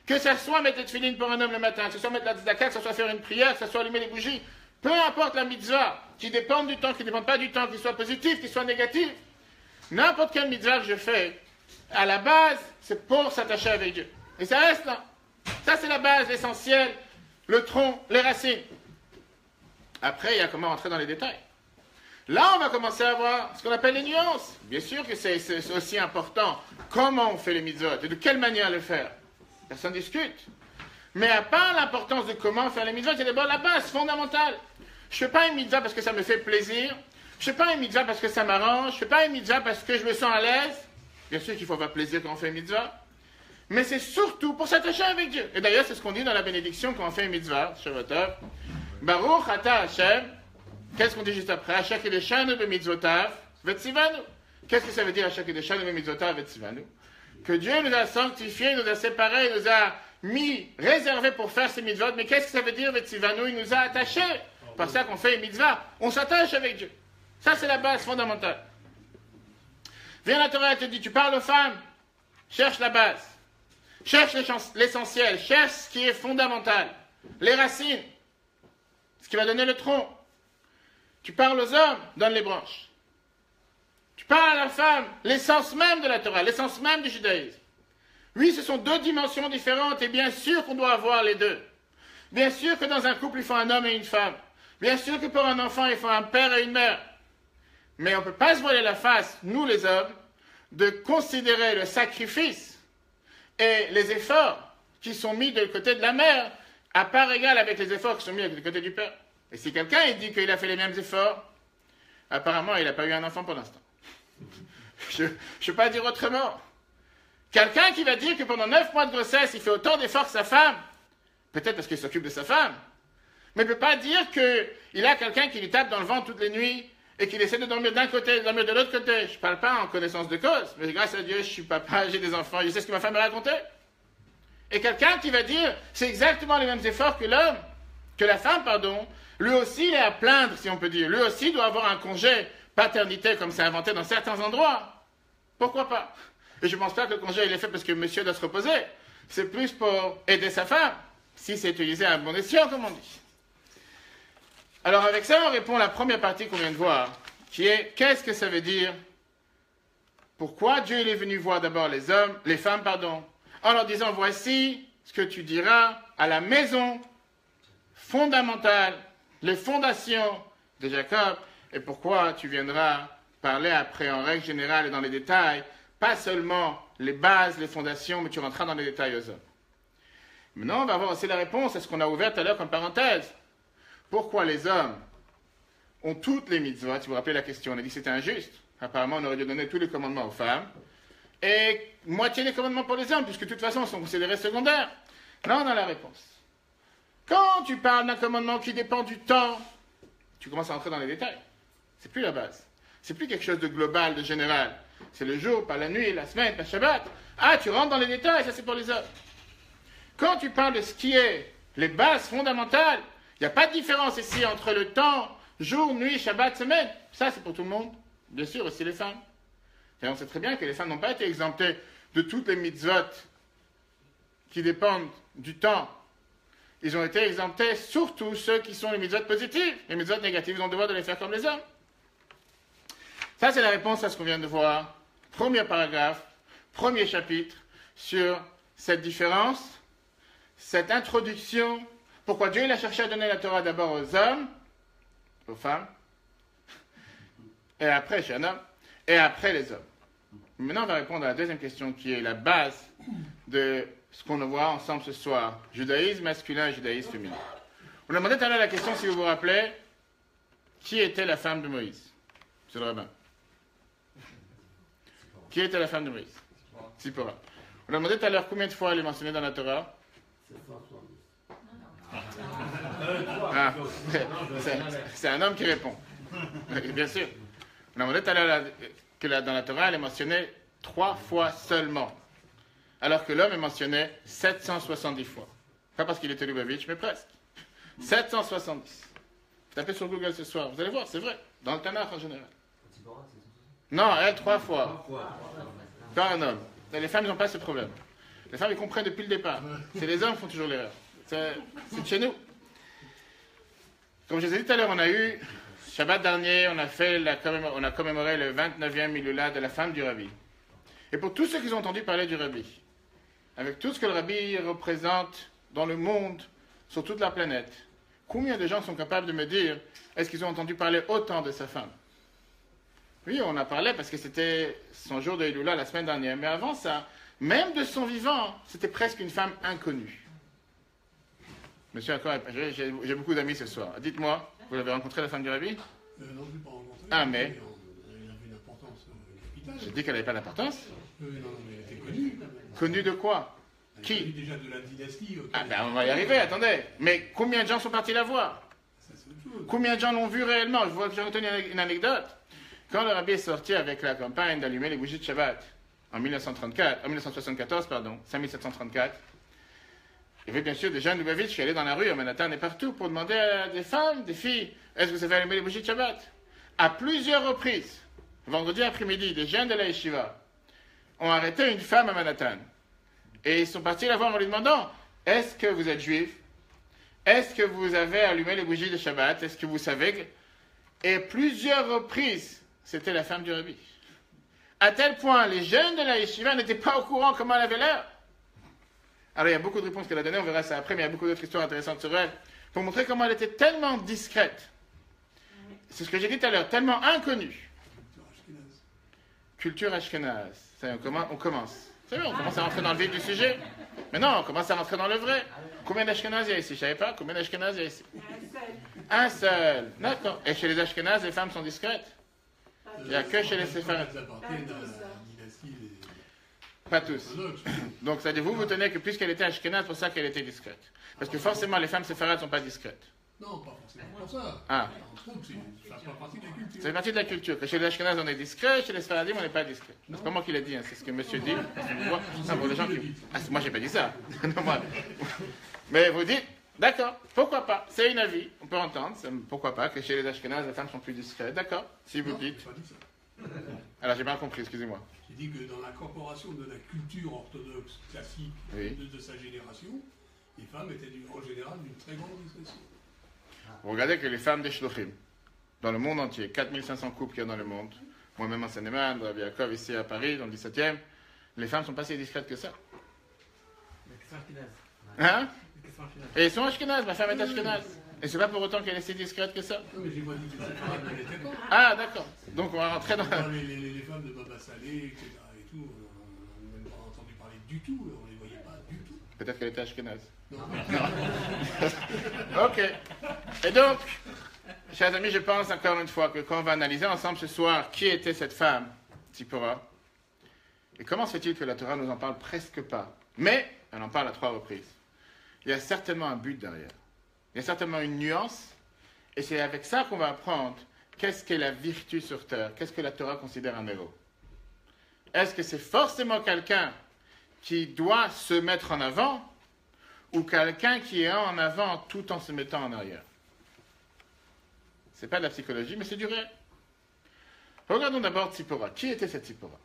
Que ce soit mettre les tefillin pour un homme le matin, que ce soit mettre la tzedaka, que ce soit faire une prière, que ce soit allumer les bougies, peu importe la mitzvah, qui dépend du temps, qui ne dépend pas du temps, qu'il soit positif, qu'il soit négatif, n'importe quelle mitzvah que je fais, à la base, c'est pour s'attacher avec Dieu. Et ça reste là. Ça, c'est la base, l'essentiel, le tronc, les racines. Après, il y a comment rentrer dans les détails. Là, on va commencer à voir ce qu'on appelle les nuances. Bien sûr que c'est aussi important. Comment on fait les mitzvot et de quelle manière le faire. Personne ne discute. Mais à part l'importance de comment faire les mitzvot, c'est d'abord la base fondamentale. Je ne fais pas une mitzvah parce que ça me fait plaisir. Je ne fais pas une mitzvah parce que ça m'arrange. Je ne fais pas une mitzvah parce que je me sens à l'aise. Bien sûr qu'il faut avoir plaisir quand on fait une mitzvah. Mais c'est surtout pour s'attacher avec Dieu. Et d'ailleurs, c'est ce qu'on dit dans la bénédiction quand on fait une mitzvah. Shavuotov. Baruch ata Hashem. Qu'est-ce qu'on dit juste après? Hachak edeshanu b'mitzvotav v'tzivanu. Qu'est-ce que ça veut dire Hachak edeshanu b'mitzvotav v'tzivanu? Que Dieu nous a sanctifiés, nous a séparés, nous a mis, réservé pour faire ces mitzvot. Mais qu'est-ce que ça veut dire, Vetzivanu? Il nous a attachés. Par ça qu'on fait une mitzvah. On s'attache avec Dieu. Ça, c'est la base fondamentale. Viens la Torah, elle te dit, tu parles aux femmes, cherche la base. Cherche l'essentiel. Cherche ce qui est fondamental. Les racines. Ce qui va donner le tronc. Tu parles aux hommes, donne les branches. Tu parles à la femme, l'essence même de la Torah, l'essence même du judaïsme. Oui, ce sont deux dimensions différentes et bien sûr qu'on doit avoir les deux. Bien sûr que dans un couple, il faut un homme et une femme. Bien sûr que pour un enfant, il faut un père et une mère. Mais on ne peut pas se voiler la face, nous les hommes, de considérer le sacrifice et les efforts qui sont mis de côté de la mère à part égale avec les efforts qui sont mis du côté du père. Et si quelqu'un il dit qu'il a fait les mêmes efforts, apparemment il n'a pas eu un enfant pour l'instant. Je ne peux pas dire autrement. Quelqu'un qui va dire que pendant 9 mois de grossesse, il fait autant d'efforts que sa femme, peut-être parce qu'il s'occupe de sa femme, mais il ne peut pas dire qu'il a quelqu'un qui lui tape dans le ventre toutes les nuits et qu'il essaie de dormir d'un côté, de dormir de l'autre côté. Je ne parle pas en connaissance de cause, mais grâce à Dieu, je suis papa, j'ai des enfants, je sais ce que ma femme m'a raconté. Et quelqu'un qui va dire, c'est exactement les mêmes efforts que l'homme, que la femme, pardon, lui aussi il est à plaindre, si on peut dire. Lui aussi doit avoir un congé paternité, comme c'est inventé dans certains endroits. Pourquoi pas? Et je ne pense pas que le congé il est fait parce que monsieur doit se reposer. C'est plus pour aider sa femme, si c'est utilisé à bon escient, comme on dit. Alors avec ça, on répond à la première partie qu'on vient de voir, qui est, qu'est-ce que ça veut dire? Pourquoi Dieu il est venu voir d'abord les femmes, en leur disant, voici ce que tu diras à la maison fondamentale, les fondations de Jacob, et pourquoi tu viendras parler après en règle générale et dans les détails, pas seulement les bases, les fondations, mais tu rentreras dans les détails aux hommes. Maintenant, on va voir aussi la réponse à ce qu'on a ouvert tout à l'heure comme parenthèse. Pourquoi les hommes ont toutes les mitzvot? Si vous vous rappelez la question, on a dit que c'était injuste. Apparemment, on aurait dû donner tous les commandements aux femmes et moitié des commandements pour les hommes, puisque de toute façon, ils sont considérés secondaires. Là, on a la réponse. Quand tu parles d'un commandement qui dépend du temps, tu commences à entrer dans les détails. C'est plus la base. C'est plus quelque chose de global, de général. C'est le jour, pas la nuit, la semaine, pas Shabbat. Ah, tu rentres dans les détails, ça c'est pour les hommes. Quand tu parles de ce qui est les bases fondamentales, il n'y a pas de différence ici entre le temps, jour, nuit, Shabbat, semaine. Ça c'est pour tout le monde. Bien sûr, aussi les femmes. Et on sait très bien que les femmes n'ont pas été exemptées de toutes les mitzvot qui dépendent du temps. Ils ont été exemptés, surtout ceux qui sont les mitzvot positives. Les mitzvot négatives, ils ont le devoir de les faire comme les hommes. Ça, c'est la réponse à ce qu'on vient de voir. Premier paragraphe, premier chapitre sur cette différence, cette introduction. Pourquoi Dieu il a cherché à donner la Torah d'abord aux hommes, aux femmes, et après chez un homme, et après les hommes. Maintenant, on va répondre à la deuxième question qui est la base de ce qu'on voit ensemble ce soir. Judaïsme masculin et judaïsme féminin. On a demandé tout à l'heure la question, si vous vous rappelez, qui était la femme de Moïse? C'est le rabbin. Qui était la femme de Moïse? Sipora. On a demandé tout à l'heure combien de fois elle est mentionnée dans la Torah? Ah, c'est un homme qui répond. Bien sûr. On a demandé tout à l'heure que dans la Torah, elle est mentionnée 3 fois seulement. Alors que l'homme est mentionné 770 fois. Pas parce qu'il était Lubavitch, mais presque. 770. Tapez sur Google ce soir, vous allez voir, c'est vrai. Dans le Tanakh en général. Non, elle 3 fois. Pas un homme. Les femmes, ils n'ont pas ce problème. Les femmes, ils comprennent depuis le départ. C'est les hommes qui font toujours l'erreur. C'est de chez nous. Comme je vous ai dit tout à l'heure, on a eu, Shabbat dernier, on a commémoré le 29e Milula de la femme du Rabbi. Et pour tous ceux qui ont entendu parler du Rabbi, avec tout ce que le Rabbi représente dans le monde, sur toute la planète, combien de gens sont capables de me dire, est-ce qu'ils ont entendu parler autant de sa femme? Oui, on a parlé parce que c'était son jour de Hilula la semaine dernière. Mais avant ça, même de son vivant, c'était presque une femme inconnue. Monsieur, j'ai beaucoup d'amis ce soir. Dites-moi, vous avez rencontré la femme du Rabbi? Non, je ne l'ai pas rencontrée. Ah, mais Elle avait une importance capitale. J'ai dit qu'elle n'avait pas d'importance. Non, mais elle était connue. Connue de quoi? Elle Qui? était déjà de la dynastie. Ah, ben on va y arriver, attendez. Mais combien de gens sont partis la voir? Ça, c'est autre chose. Combien de gens l'ont vue réellement? Je vois que j'ai retenu une anecdote. Quand le Rabbi est sorti avec la campagne d'allumer les bougies de Shabbat, en 1974, 5734, Il y avait bien sûr des jeunes Lubavitch qui allaient dans la rue à Manhattan et partout pour demander à des femmes, des filles, est-ce que vous avez allumé les bougies de Shabbat? À plusieurs reprises, vendredi après-midi, des jeunes de la yeshiva ont arrêté une femme à Manhattan. Et ils sont partis la voir en lui demandant, est-ce que vous êtes juif? Est-ce que vous avez allumé les bougies de Shabbat? Est-ce que vous savez que... Et plusieurs reprises, c'était la femme du rabbi. À tel point, les jeunes de la yeshiva n'étaient pas au courant comment elle avait l'air. Alors, il y a beaucoup de réponses qu'elle a données, on verra ça après, mais il y a beaucoup d'autres histoires intéressantes sur elle, pour montrer comment elle était tellement discrète. C'est ce que j'ai dit tout à l'heure, tellement inconnue. Culture ashkénaze. Ça y est, on commence. C'est vrai, on commence à rentrer dans le vif du sujet. Mais non, on commence à rentrer dans le vrai. Combien d'ashkénazes il y a ici? Je ne savais pas. Combien d'ashkénazes il y a ici? Un seul. D'accord. Et chez les ashkénazes, les femmes sont discrètes? Il n'y a que chez les séfarades. Pas tous. Donc, ça dit, vous tenez que puisqu'elle était ashkénaze, c'est pour ça qu'elle était discrète. Parce que forcément, les femmes séfarades ne sont pas discrètes. Non, pas forcément pour ça. Ah. Entre autres, ça fait partie de la culture. Ça fait partie de la culture. Que chez les ashkénazes, on est discret, chez les séfaradim, on n'est pas discret. C'est pas moi qui l'ai dit, hein, c'est ce que monsieur dit. Non, pour les gens qui... Ah, moi, j'ai pas dit ça. Non, moi. Mais vous dites, d'accord, pourquoi pas? C'est un avis, on peut entendre. Pourquoi pas que chez les ashkénazes, les femmes sont plus discrètes. D'accord, si vous Non, dites. j'ai pas dit ça. Alors, j'ai bien compris, excusez-moi. J'ai dit que dans l'incorporation de la culture orthodoxe classique Oui. de sa génération, les femmes étaient en général d'une très grande discrétion. Vous regardez que les femmes des shluchim, dans le monde entier, 4500 couples qu'il y a dans le monde, moi-même en Seine-et-Marne, Rabbi Yaakov ici à Paris, dans le 17e, les femmes sont pas si discrètes que ça. Hein? Et elles sont ashkénazes, ma femme est ashkénaze. Et c'est pas pour autant qu'elle est si discrète que ça. Non, mais j'ai pas dit que les séfarades ne l'étaient pas. Ah, d'accord. Donc on va rentrer dans... Les femmes de Baba Salé, etc. et tout, on n'a même pas entendu parler du tout, on les voyait pas du tout. Peut-être qu'elle était ashkénaze. Non. Ok. Et donc, chers amis, je pense encore une fois que quand on va analyser ensemble ce soir qui était cette femme, Tzipora, et comment se fait-il que la Torah nous en parle presque pas, mais elle en parle à 3 reprises. Il y a certainement un but derrière. Il y a certainement une nuance, et c'est avec ça qu'on va apprendre qu'est-ce qu'est la vertu sur terre, qu'est-ce que la Torah considère un héros. Est-ce que c'est forcément quelqu'un qui doit se mettre en avant, ou quelqu'un qui est en avant tout en se mettant en arrière? C'est pas de la psychologie, mais c'est du réel. Regardons d'abord Tzipora. Qui était cette Tzipora?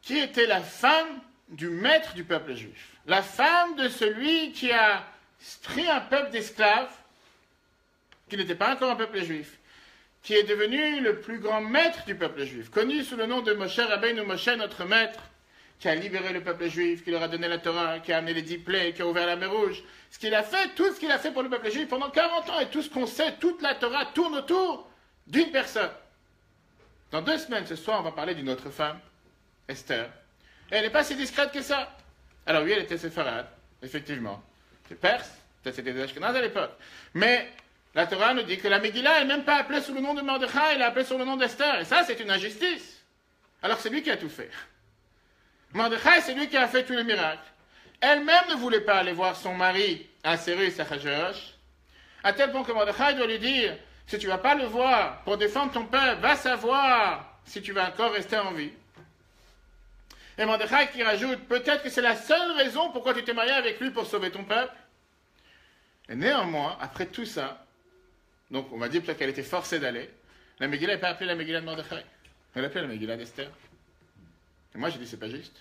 Qui était la femme du maître du peuple juif? La femme de celui qui a pris un peuple d'esclaves, qui n'était pas encore un peuple juif, qui est devenu le plus grand maître du peuple juif, connu sous le nom de Moshe Rabbeinu, Moshe notre maître, qui a libéré le peuple juif, qui leur a donné la Torah, qui a amené les 10 plaies, qui a ouvert la mer Rouge. Ce qu'il a fait, tout ce qu'il a fait pour le peuple juif pendant 40 ans, et tout ce qu'on sait, toute la Torah tourne autour d'une personne. Dans 2 semaines, ce soir, on va parler d'une autre femme, Esther. Et elle n'est pas si discrète que ça. Alors oui, elle était séfarade, effectivement. C'est perse, peut-être c'était des Ashkénazes à l'époque. Mais la Torah nous dit que la Megillah n'est même pas appelée sous le nom de Mordechai, elle est appelée sous le nom d'Esther. Et ça, c'est une injustice. Alors c'est lui qui a tout fait. Mordechai, c'est lui qui a fait tous les miracles. Elle-même ne voulait pas aller voir son mari, Ahasuerus, Achashverosh, à tel point que Mordechai doit lui dire, si tu ne vas pas le voir pour défendre ton peuple, va savoir si tu vas encore rester en vie. Et Mordechai qui rajoute, peut-être que c'est la seule raison pourquoi tu t'es marié avec lui pour sauver ton peuple. Et néanmoins, après tout ça, donc on va dire peut-être qu'elle était forcée d'aller, la Megillah n'est pas appelée la Megillah de Mordechai. Elle l'appelait la Megillah d'Esther. Et moi j'ai dit, c'est pas juste.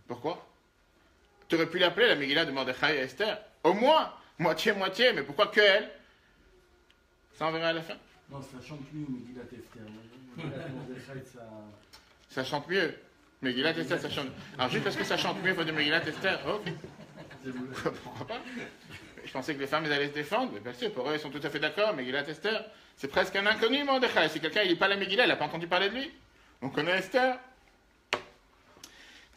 Pourquoi? Tu aurais pu l'appeler la Megillah de Mordechai et Esther. Au moins, moitié-moitié, mais pourquoi que elle? Ça on verra à la fin. Non, ça chante mieux, Megillat Esther. Megillat Mordechai, ça chante mieux. Megillat Esther, ça chante. Alors juste parce que ça chante mieux, il faut dire Megillat Esther. Oh. Pourquoi pas? Je pensais que les femmes, elles allaient se défendre. Mais bien sûr, pour eux, ils sont tout à fait d'accord. Megillat Esther, c'est presque un inconnu, Mordechai. Si quelqu'un, il lit pas la Megillah, il n'a pas entendu parler de lui. On connaît Esther.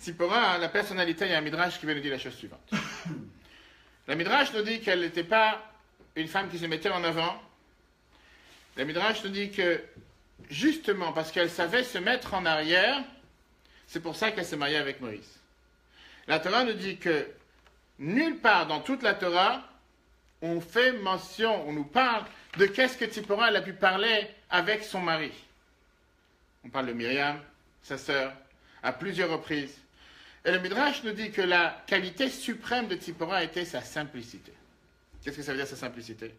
Tzipora, la personnalité, il y a un Midrash qui veut nous dire la chose suivante. La Midrash nous dit qu'elle n'était pas une femme qui se mettait en avant. La Midrash nous dit que, justement, parce qu'elle savait se mettre en arrière, c'est pour ça qu'elle s'est mariée avec Moïse. La Torah nous dit que, nulle part dans toute la Torah, on fait mention, on nous parle de qu'est-ce que Tzipora elle a pu parler avec son mari. On parle de Myriam, sa sœur, à plusieurs reprises. Et le Midrash nous dit que la qualité suprême de Tzipora était sa simplicité. Qu'est-ce que ça veut dire, sa simplicité?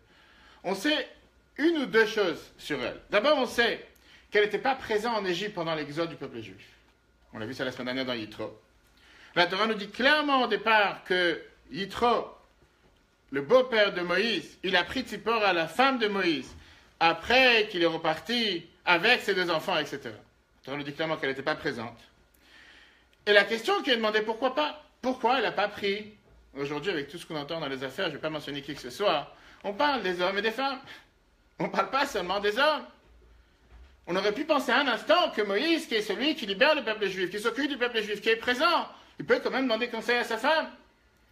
On sait une ou deux choses sur elle. D'abord, on sait qu'elle n'était pas présente en Égypte pendant l'exode du peuple juif. On l'a vu ça la semaine dernière dans Yitro. La Torah nous dit clairement au départ que Yitro, le beau-père de Moïse, il a pris Tzipora, la femme de Moïse, après qu'il est reparti avec ses deux enfants, etc. La Torah nous dit clairement qu'elle n'était pas présente. Et la question qui est demandée, pourquoi pas? Pourquoi elle n'a pas pris? Aujourd'hui, avec tout ce qu'on entend dans les affaires, je ne vais pas mentionner qui que ce soit, on parle des hommes et des femmes. On ne parle pas seulement des hommes. On aurait pu penser un instant que Moïse, qui est celui qui libère le peuple juif, qui s'occupe du peuple juif, qui est présent, il peut quand même demander conseil à sa femme.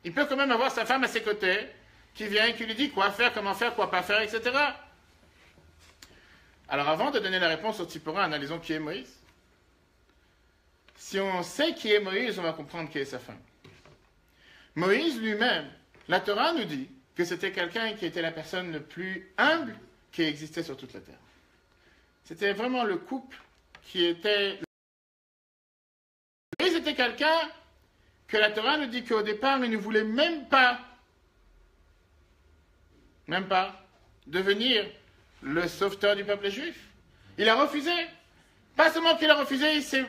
Il peut quand même avoir sa femme à ses côtés, qui vient et qui lui dit quoi faire, quoi pas faire, etc. Alors avant de donner la réponse au Tzipora, analysons qui est Moïse. Si on sait qui est Moïse, on va comprendre qui est sa femme. Moïse lui-même, la Torah nous dit que c'était quelqu'un qui était la personne le plus humble qui existait sur toute la terre. C'était vraiment le couple qui était... Moïse était quelqu'un que la Torah nous dit qu'au départ, il ne voulait même pas devenir le sauveteur du peuple juif. Il a refusé. Pas seulement qu'il a refusé, il s'est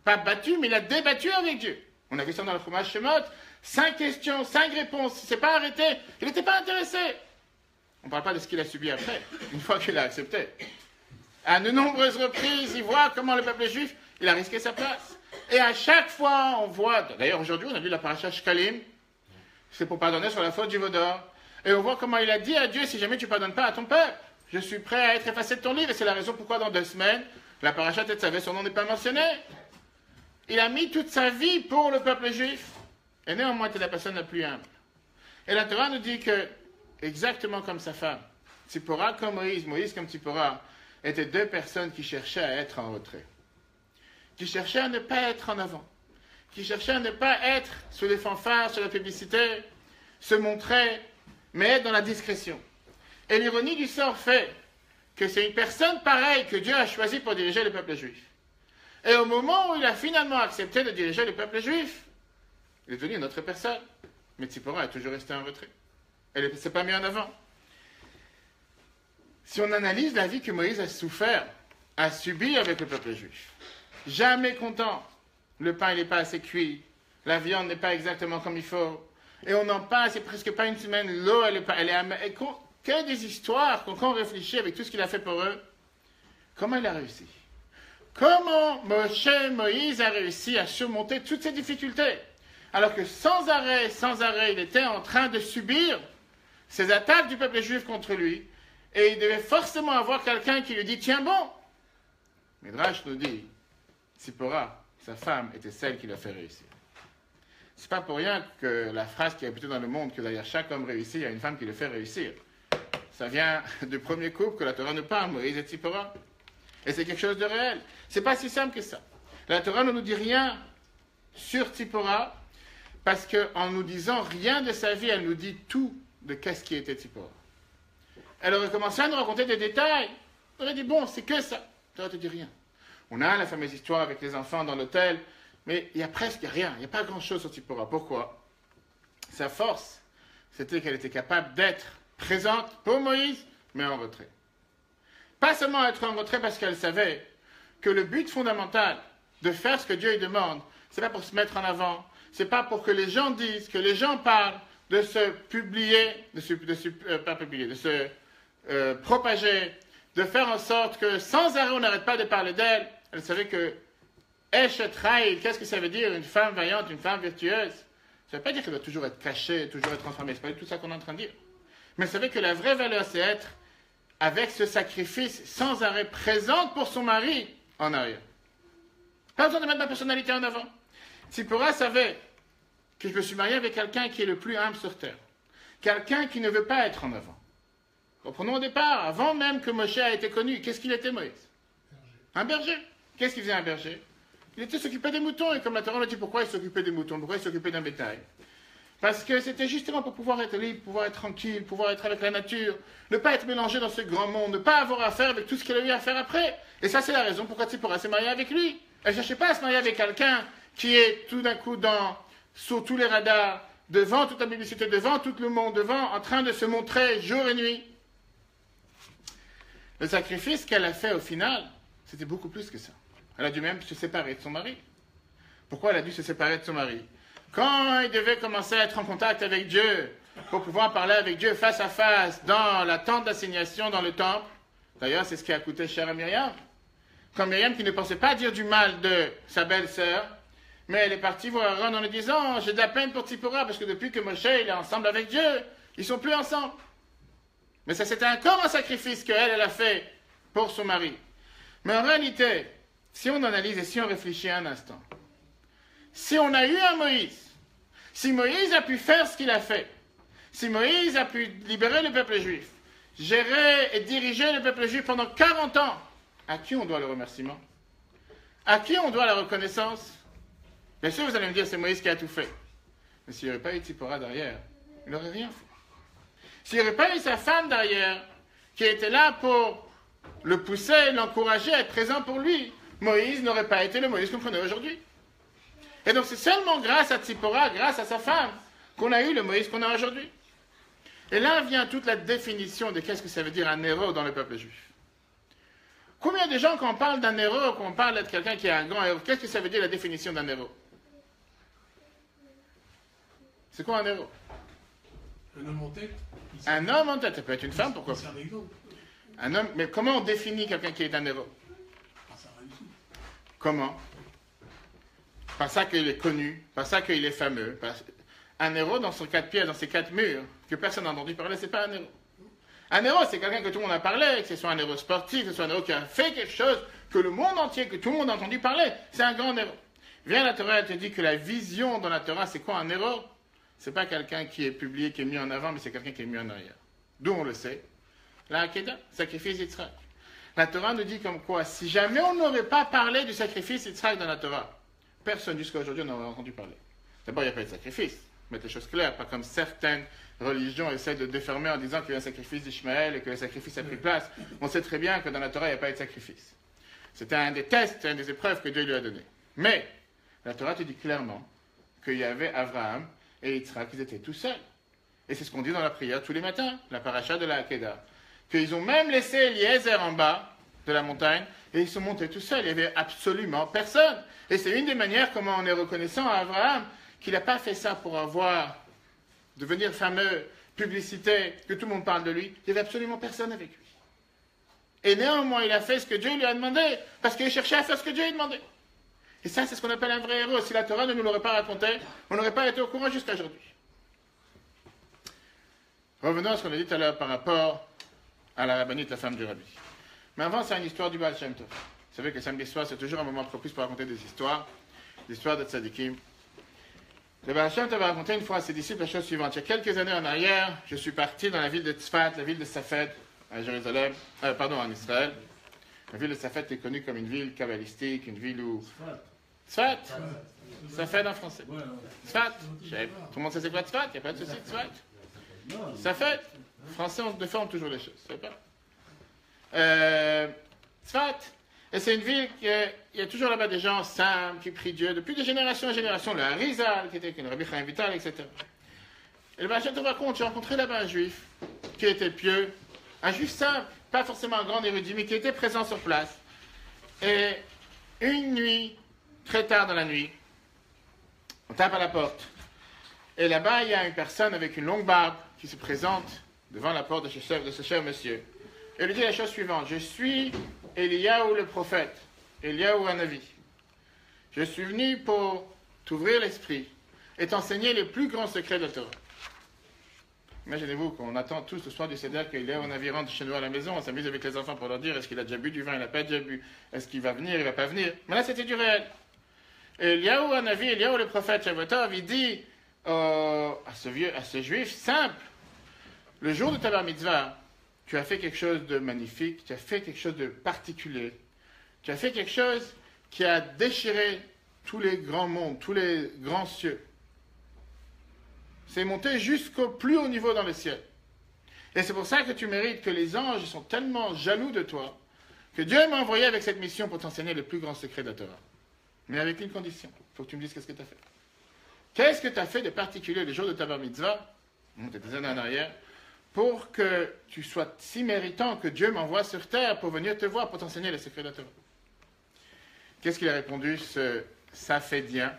pas battu, mais il a débattu avec Dieu. On a vu ça dans le Chumash Shemot. 5 questions, 5 réponses. Il ne s'est pas arrêté. Il n'était pas intéressé. On ne parle pas de ce qu'il a subi après, une fois qu'il a accepté. À de nombreuses reprises, il voit comment le peuple juif, il a risqué sa place. Et à chaque fois, on voit... D'ailleurs, aujourd'hui, on a vu la paracha Shkalim. C'est pour pardonner sur la faute du Vaudor. Et on voit comment il a dit à Dieu, si jamais tu ne pardonnes pas à ton peuple, je suis prêt à être effacé de ton livre. Et c'est la raison pourquoi dans 2 semaines, la paracha Tetzavé, son nom n'est pas mentionné. Il a mis toute sa vie pour le peuple juif. Et néanmoins, était la personne la plus humble. Et la Torah nous dit que, exactement comme sa femme, Tzipora comme Moïse, Moïse comme Tzipora, étaient 2 personnes qui cherchaient à être en retrait. Qui cherchaient à ne pas être en avant. Qui cherchaient à ne pas être sous les fanfares, sur la publicité, se montrer, mais être dans la discrétion. Et l'ironie du sort fait que c'est une personne pareille que Dieu a choisie pour diriger le peuple juif. Et au moment où il a finalement accepté de diriger le peuple juif, il est devenu une autre personne. Mais Tzipora est toujours resté en retrait. Elle ne s'est pas mise en avant. Si on analyse la vie que Moïse a souffert, a subi avec le peuple juif, jamais content, le pain n'est pas assez cuit, la viande n'est pas exactement comme il faut, et on en passe, c'est presque pas une semaine, l'eau elle est amère, et que des histoires, quand on réfléchit avec tout ce qu'il a fait pour eux, comment il a réussi? Comment Moïse a réussi à surmonter toutes ces difficultés? Alors que sans arrêt, il était en train de subir ces attaques du peuple juif contre lui, et il devait forcément avoir quelqu'un qui lui dit « Tiens bon !» Midrash nous dit, Tzipora, sa femme, était celle qui l'a fait réussir. C'est pas pour rien que la phrase qui est répétée dans le monde, que derrière chaque homme réussi, il y a une femme qui le fait réussir. Ça vient du premier couple que la Torah nous parle, Moïse et Tzipora. Et c'est quelque chose de réel. C'est pas si simple que ça. La Torah ne nous dit rien sur Tzipora, parce qu'en nous disant rien de sa vie, elle nous dit tout de qu'est-ce qui était Tzipora. Elle aurait commencé à nous raconter des détails. Elle aurait dit, bon, c'est que ça. Tu ne te dis rien. On a la fameuse histoire avec les enfants dans l'hôtel, mais il y a presque rien. Il n'y a pas grand-chose sur Tzipora. Pourquoi? Sa force, c'était qu'elle était capable d'être présente pour Moïse, mais en retrait. Pas seulement être en retrait parce qu'elle savait que le but fondamental de faire ce que Dieu lui demande, c'est pas pour se mettre en avant, c'est pas pour que les gens disent, que les gens parlent, de se publier, de se propager, de faire en sorte que sans arrêt on n'arrête pas de parler d'elle. Elle savait que Eshet Chayil, qu'est-ce que ça veut dire? Une femme vaillante, une femme virtueuse. Ça ne veut pas dire qu'elle doit toujours être cachée, toujours être transformée. Ce n'est pas tout ça qu'on est en train de dire. Mais elle savait que la vraie valeur, c'est être avec ce sacrifice sans arrêt présente pour son mari en arrière. Pas besoin de mettre ma personnalité en avant. Tzipora savait que je me suis marié avec quelqu'un qui est le plus humble sur terre. Quelqu'un qui ne veut pas être en avant. Reprenons au départ, avant même que Moshe a été connu, qu'est-ce qu'il était Moïse? Un berger. Qu'est-ce qu'il faisait un berger? Il était s'occuper des moutons, et comme la Torah nous dit pourquoi il s'occupait des moutons, pourquoi il s'occupait d'un bétail. Parce que c'était justement pour pouvoir être libre, pouvoir être tranquille, pouvoir être avec la nature, ne pas être mélangé dans ce grand monde, ne pas avoir affaire avec tout ce qu'il a eu à faire après. Et ça, c'est la raison pourquoi Tzipora s'est mariée avec lui. Elle ne cherchait pas à se marier avec quelqu'un qui est tout d'un coup sur tous les radars, devant toute la publicité, devant tout le monde, en train de se montrer jour et nuit. Le sacrifice qu'elle a fait au final, c'était beaucoup plus que ça. Elle a dû même se séparer de son mari. Pourquoi elle a dû se séparer de son mari? Quand il devait commencer à être en contact avec Dieu, pour pouvoir parler avec Dieu face à face, dans la tente d'assignation, dans le temple, d'ailleurs c'est ce qui a coûté cher à Myriam. Quand Myriam, qui ne pensait pas dire du mal de sa belle-sœur, mais elle est partie voir Aaron en lui disant, j'ai de la peine pour Tzipora, parce que depuis que Moshe il est ensemble avec Dieu, ils ne sont plus ensemble. Mais ça c'était encore un sacrifice qu'elle a fait pour son mari. Mais en réalité, si on analyse et si on réfléchit un instant, si on a eu un Moïse, si Moïse a pu faire ce qu'il a fait, si Moïse a pu libérer le peuple juif, gérer et diriger le peuple juif pendant 40 ans, à qui on doit le remerciement? À qui on doit la reconnaissance? Bien sûr, vous allez me dire, c'est Moïse qui a tout fait. Mais s'il n'y aurait pas eu Tzipora derrière, il n'aurait rien fait. S'il n'y aurait pas eu sa femme derrière, qui était là pour le pousser, l'encourager à être présent pour lui, Moïse n'aurait pas été le Moïse qu'on connaît aujourd'hui. Et donc c'est seulement grâce à Tzipora, grâce à sa femme, qu'on a eu le Moïse qu'on a aujourd'hui. Et là vient toute la définition de qu'est-ce que ça veut dire un héros dans le peuple juif. Combien de gens, quand on parle d'un héros, quand on parle de quelqu'un qui est un grand héros, qu'est-ce que ça veut dire la définition d'un héros? C'est quoi un héros? Un homme en tête. Un homme en tête, ça peut être une femme, pourquoi? C'est un exemple. Un homme, mais comment on définit quelqu'un qui est un héros? Par sa réussite. Comment? Par ça qu'il est connu, par ça qu'il est fameux. Un héros dans ses 4 pieds, dans ses 4 murs, que personne n'a entendu parler, c'est pas un héros. Un héros, c'est quelqu'un que tout le monde a parlé, que ce soit un héros sportif, que ce soit un héros qui a fait quelque chose, que le monde entier, que tout le monde a entendu parler. C'est un grand héros. Viens la Torah, elle te dit que la vision dans la Torah, c'est quoi un héros? C'est pas quelqu'un qui est publié, qui est mis en avant, mais c'est quelqu'un qui est mis en arrière. D'où on le sait. La Hakeda, sacrifice d'Yitzhak. La Torah nous dit comme quoi, si jamais on n'aurait pas parlé du sacrifice d'Yitzhak dans la Torah, personne jusqu'à aujourd'hui n'aurait entendu parler. D'abord, il n'y a pas de sacrifice. Mettre les choses claires, pas comme certaines religions essaient de déformer en disant qu'il y a un sacrifice d'Ishmaël et que le sacrifice a pris place. On sait très bien que dans la Torah, il n'y a pas eu de sacrifice. C'était un des tests, une des épreuves que Dieu lui a données. Mais, la Torah te dit clairement qu'il y avait Abraham et Yitzhak, ils étaient tout seuls. Et c'est ce qu'on dit dans la prière tous les matins, la paracha de la Hakeda. Qu'ils ont même laissé Eliezer en bas de la montagne et ils sont montés tout seuls. Il n'y avait absolument personne. Et c'est une des manières comment on est reconnaissant à Abraham qu'il n'a pas fait ça pour devenir fameux, publicité, que tout le monde parle de lui. Il n'y avait absolument personne avec lui. Et néanmoins, il a fait ce que Dieu lui a demandé parce qu'il cherchait à faire ce que Dieu lui demandait. Et ça, c'est ce qu'on appelle un vrai héros. Si la Torah ne nous l'aurait pas raconté, on n'aurait pas été au courant jusqu'à aujourd'hui. Revenons à ce qu'on a dit tout à l'heure par rapport à la rabbinite, la femme du rabbi. Mais avant, c'est une histoire du Baal Shem Tov. Vous savez que samedi soir, c'est toujours un moment propice pour raconter des histoires de tzadikim. Le Baal Shem Tov a raconté une fois à ses disciples la chose suivante. Il y a quelques années en arrière, je suis parti dans la ville de Tzfat, la ville de Safed, à Jérusalem, en Israël. La ville de Safed est connue comme une ville kabbalistique, une ville où... Tzfat. Safed en français. Tzfat. Tout le monde sait c'est quoi Tzfat? Il n'y a pas de souci, Tzfat. Safed. En français, on déforme toujours les choses. C'est pas. Tzfat. Et c'est une ville qui il y a toujours là-bas des gens simples qui prient Dieu depuis de génération en génération. Le Harizal, qui était une Rabbi Chaim Vital, etc. Et le Baal Shem Tov raconte, j'ai rencontré là-bas un juif qui était pieux, un juif simple, pas forcément un grand érudit, mais qui était présent sur place. Et une nuit, très tard dans la nuit, on tape à la porte. Et là-bas, il y a une personne avec une longue barbe qui se présente devant la porte de ce cher monsieur. Et lui dit la chose suivante. Je suis Eliyahu le prophète, Eliyahu un Navi. Je suis venu pour t'ouvrir l'esprit et t'enseigner les plus grands secrets de la Torah. Imaginez-vous qu'on attend tous le soir du Seder qu'Eliyahu un Navi rentre chez nous à la maison, on s'amuse avec les enfants pour leur dire est-ce qu'il a déjà bu du vin, il n'a pas déjà bu, est-ce qu'il va venir, il ne va pas venir. Mais là, c'était du réel. Et Eliyahu un Navi, Eliyahu le prophète, Shavuotov, il dit à ce juif simple, le jour de ta bar mitzvah, tu as fait quelque chose de magnifique, tu as fait quelque chose de particulier, tu as fait quelque chose qui a déchiré tous les grands mondes, tous les grands cieux. C'est monté jusqu'au plus haut niveau dans le ciel. Et c'est pour ça que tu mérites que les anges sont tellement jaloux de toi que Dieu m'a envoyé avec cette mission pour t'enseigner les plus grands secrets de la Torah. Mais avec une condition. Il faut que tu me dises qu'est-ce que tu as fait. Qu'est-ce que tu as fait de particulier le jour de ta bar mitzvah, tu es des années en arrière, pour que tu sois si méritant que Dieu m'envoie sur terre pour venir te voir, pour t'enseigner les secrets de la Torah. Qu'est-ce qu'il a répondu, ce Safédien,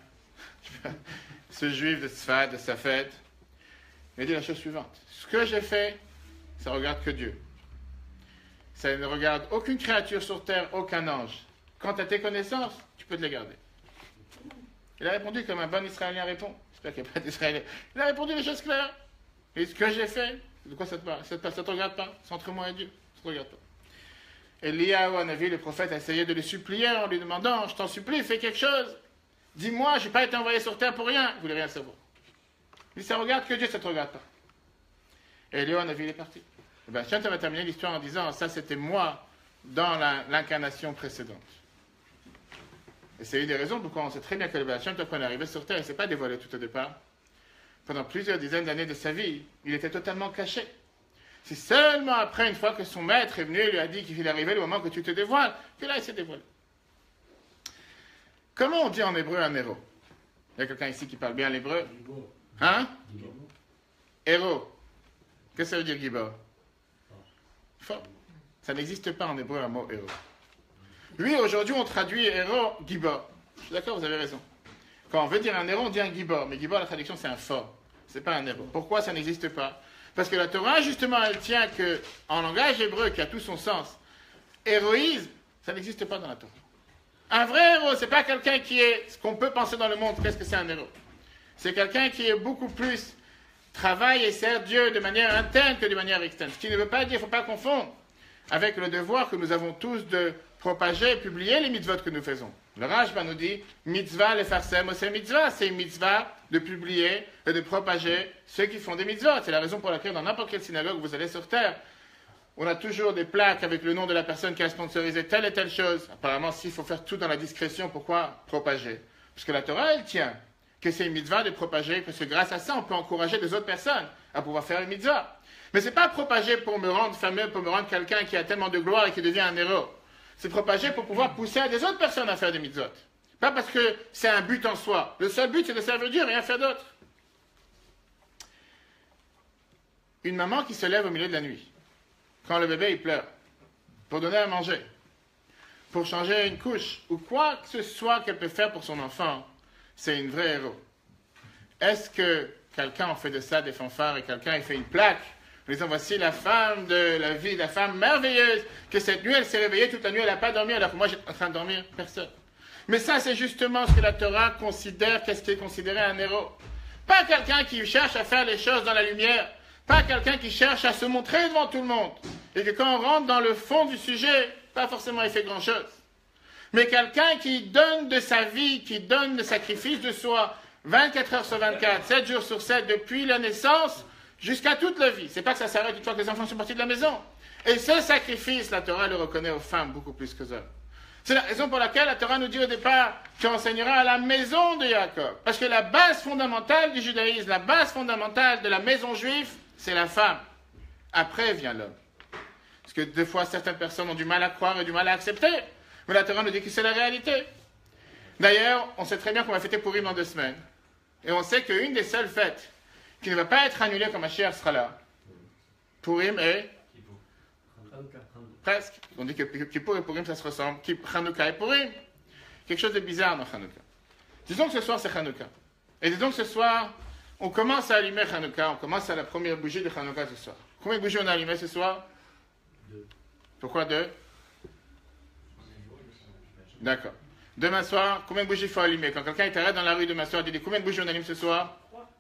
ce juif de Tzfat, de Safed? Il a dit la chose suivante. Ce que j'ai fait, ça ne regarde que Dieu. Ça ne regarde aucune créature sur terre, aucun ange. Quant à tes connaissances, tu peux te les garder. Il a répondu comme un bon Israélien répond. J'espère qu'il n'y a pas d'Israélien. Il a répondu les choses claires. Et ce que j'ai fait, de quoi ça te parle? Ça ne te regarde pas. C'est entre moi et Dieu. Ça ne te regarde pas. Eliyahu, Hanavi, le prophète, a essayé de le supplier en lui demandant, je t'en supplie, fais quelque chose. Dis-moi, je n'ai pas été envoyé sur terre pour rien. Il ne voulait rien savoir. Il dit, ça regarde que Dieu, ça ne te regarde pas. Et Eliyahu, Hanavi, il est parti. Et bien, Shem va terminer l'histoire en disant, ça c'était moi dans l'incarnation précédente. Et c'est une des raisons pourquoi on sait très bien que le Baal Shem Tov, quand il est arrivé sur terre, il ne s'est pas dévoilé tout au départ. Pendant plusieurs dizaines d'années de sa vie, il était totalement caché. C'est seulement après, une fois que son maître est venu et lui a dit qu'il arrivait le moment que tu te dévoiles, que là il s'est dévoilé. Comment on dit en hébreu un héros? Il y a quelqu'un ici qui parle bien l'hébreu? Hein? Héros. Qu'est-ce que ça veut dire, Gibor? Fort. Ça n'existe pas en hébreu un mot héros. Oui, aujourd'hui, on traduit héros, Gibor. Je suis d'accord, vous avez raison. Quand on veut dire un héros, on dit un Gibor. Mais Gibor, la traduction, c'est un fort. C'est pas un héros. Pourquoi ça n'existe pas? Parce que la Torah, justement, elle tient que, en langage hébreu, qui a tout son sens, héroïsme, ça n'existe pas dans la Torah. Un vrai héros, c'est pas quelqu'un qui est ce qu'on peut penser dans le monde. Qu'est-ce que c'est un héros? C'est quelqu'un qui est beaucoup plus travaille et sert Dieu de manière interne que de manière externe. Ce qui ne veut pas dire, il ne faut pas confondre avec le devoir que nous avons tous de propager et publier les mitzvot que nous faisons. Le Rashba nous dit, mitzvah le farsem c'est mitzvah, c'est une mitzvah de publier et de propager ceux qui font des mitzvot. C'est la raison pour laquelle dans n'importe quelle synagogue vous allez sur terre, on a toujours des plaques avec le nom de la personne qui a sponsorisé telle et telle chose. Apparemment, s'il faut faire tout dans la discrétion, pourquoi propager? Parce que la Torah, elle tient que c'est une mitzvah de propager, parce que grâce à ça, on peut encourager des autres personnes à pouvoir faire une mitzvah. Mais ce n'est pas propager pour me rendre fameux, pour me rendre quelqu'un qui a tellement de gloire et qui devient un héros. C'est propager pour pouvoir pousser à des autres personnes à faire des mitzvot. Pas parce que c'est un but en soi. Le seul but, c'est de servir Dieu, rien faire d'autre. Une maman qui se lève au milieu de la nuit, quand le bébé il pleure, pour donner à manger, pour changer une couche, ou quoi que ce soit qu'elle peut faire pour son enfant, c'est une vraie héros. Est-ce que quelqu'un en fait de ça des fanfares et quelqu'un il fait une plaque en disant voici la femme de la vie, la femme merveilleuse, que cette nuit elle s'est réveillée toute la nuit, elle n'a pas dormi alors que moi j'étais en train de dormir? Personne. Mais ça c'est justement ce que la Torah considère, qu'est-ce qui est considéré un héros. Pas quelqu'un qui cherche à faire les choses dans la lumière, pas quelqu'un qui cherche à se montrer devant tout le monde, et que quand on rentre dans le fond du sujet, pas forcément il fait grand-chose. Mais quelqu'un qui donne de sa vie, qui donne le sacrifice de soi, 24 heures sur 24, 7 jours sur 7, depuis la naissance jusqu'à toute la vie. C'est pas que ça s'arrête une fois que les enfants sont partis de la maison. Et ce sacrifice, la Torah le reconnaît aux femmes beaucoup plus qu'aux hommes. C'est la raison pour laquelle la Torah nous dit au départ tu enseigneras à la maison de Jacob. Parce que la base fondamentale du judaïsme, la base fondamentale de la maison juive, c'est la femme. Après vient l'homme. Parce que des fois, certaines personnes ont du mal à croire et du mal à accepter. Mais la Torah nous dit que c'est la réalité. D'ailleurs, on sait très bien qu'on va fêter Purim dans 2 semaines. Et on sait qu'une des seules fêtes qui ne va pas être annulée quand Mashiach sera là, Purim et... Presque. On dit que Kippour et Purim, ça se ressemble. Hanouka et Purim. Quelque chose de bizarre dans Hanouka. Disons que ce soir, c'est Hanouka. Et disons que ce soir, on commence à allumer Hanouka. On commence à la première bougie de Hanouka ce soir. Combien de bougies on a allumées ce soir? 2. Pourquoi 2? D'accord. Demain soir, combien de bougies il faut allumer? Quand quelqu'un est arrêté dans la rue demain soir, il dit combien de bougies on allume ce soir? 3.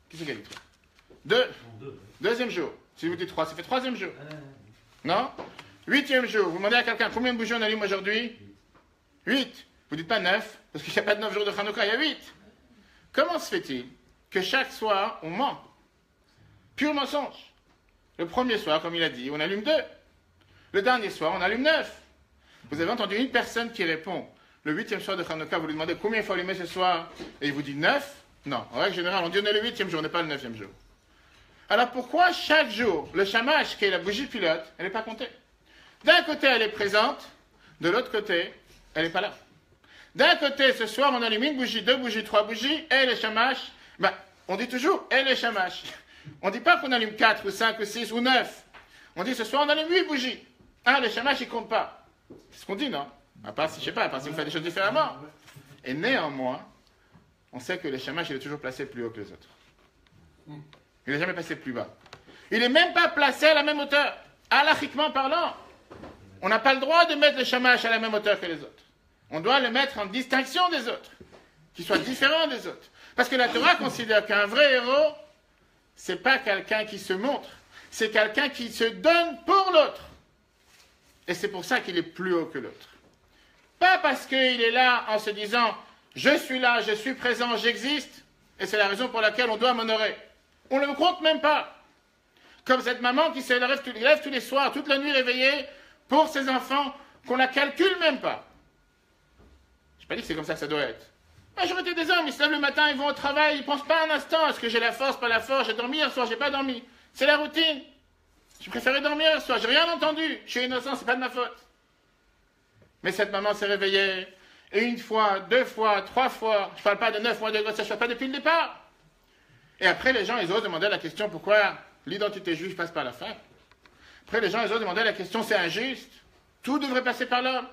Qui c'est qui a dit 3? 2. Deuxième jour. Si vous dites 3, ça fait 3e jour. Non? 8e jour. Vous demandez à quelqu'un combien de bougies on allume aujourd'hui? 8. Vous dites pas 9, parce qu'il n'y a pas de 9 jours de Hanouka, il y a 8. Comment se fait-il que chaque soir, on ment? Pur mensonge. Le premier soir, comme il a dit, on allume 2. Le dernier soir, on allume 9. Vous avez entendu une personne qui répond, le 8e soir de Hanouka, vous lui demandez combien il faut allumer ce soir, et il vous dit 9? Non. En règle générale, on dit on est le 8e jour, on n'est pas le 9e jour. Alors pourquoi chaque jour, le shamash, qui est la bougie pilote, elle n'est pas comptée? D'un côté, elle est présente, de l'autre côté, elle n'est pas là. D'un côté, ce soir, on allume une bougie, 2 bougies, 3 bougies, et les shamash, ben, on dit toujours, et les shamash. On ne dit pas qu'on allume 4 ou 5 ou 6 ou 9. On dit ce soir, on allume 8 bougies. Ah, les shamash, ils ne comptent pas. C'est ce qu'on dit, non? À part si, je sais pas, à part si vous faites des choses différemment. Et néanmoins, on sait que les shamash, il est toujours placé plus haut que les autres. Il n'est jamais placé plus bas. Il n'est même pas placé à la même hauteur. Halachiquement parlant, on n'a pas le droit de mettre le shamash à la même hauteur que les autres. On doit le mettre en distinction des autres, qu'il soit différent des autres. Parce que la Torah considère qu'un vrai héros, c'est pas quelqu'un qui se montre, c'est quelqu'un qui se donne pour l'autre. Et c'est pour ça qu'il est plus haut que l'autre. Pas parce qu'il est là en se disant « je suis là, je suis présent, j'existe » et c'est la raison pour laquelle on doit m'honorer. On ne le compte même pas. Comme cette maman qui se lève tous les soirs, toute la nuit réveillée, pour ses enfants, qu'on ne la calcule même pas. Je n'ai pas dit que c'est comme ça que ça doit être. La majorité des hommes, ils se lèvent le matin, ils vont au travail, ils ne pensent pas un instant, est-ce que j'ai la force, pas la force, j'ai dormi hier soir, j'ai pas dormi. C'est la routine. Je préférais dormir hier soir, j'ai rien entendu, je suis innocent, c'est pas de ma faute. Mais cette maman s'est réveillée, et 1 fois, 2 fois, 3 fois, je ne parle pas de 9 mois de grossesse, je ne parle pas depuis le départ. Et après, les gens, ils osent demander la question, pourquoi l'identité juive passe par la femme? Après, les gens, ils osent demander la question, c'est injuste, tout devrait passer par l'homme.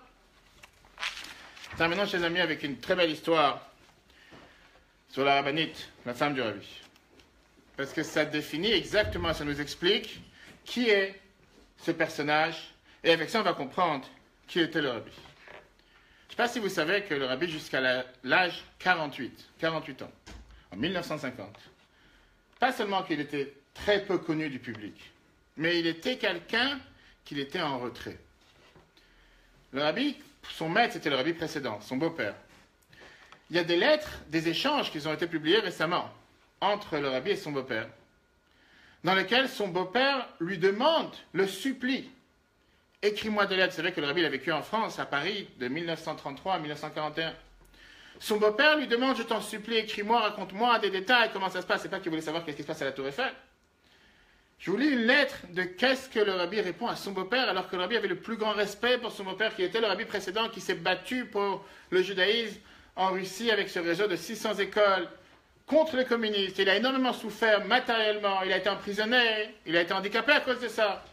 Terminons, chers amis, avec une très belle histoire sur la rabbinite, la femme du rabbi. Parce que ça définit exactement, ça nous explique qui est ce personnage, et avec ça, on va comprendre qui était le rabbi. Je ne sais pas si vous savez que le rabbi, jusqu'à l'âge 48 ans, en 1950, pas seulement qu'il était très peu connu du public, mais il était quelqu'un qui était en retrait. Le rabbi, son maître, c'était le rabbi précédent, son beau-père. Il y a des lettres, des échanges qui ont été publiés récemment entre le rabbi et son beau-père, dans lesquels son beau-père lui demande, le supplie. Écris-moi des lettres. C'est vrai que le rabbi a vécu en France, à Paris, de 1933 à 1941. Son beau-père lui demande, je t'en supplie, écris-moi, raconte-moi des détails, comment ça se passe. C'est pas qu'il voulait savoir qu'est-ce qui se passe à la Tour Eiffel. Je vous lis une lettre de qu'est-ce que le rabbi répond à son beau-père, alors que le rabbi avait le plus grand respect pour son beau-père, qui était le rabbi précédent, qui s'est battu pour le judaïsme en Russie avec ce réseau de 600 écoles contre les communistes. Il a énormément souffert matériellement, il a été emprisonné, il a été handicapé à cause de ça.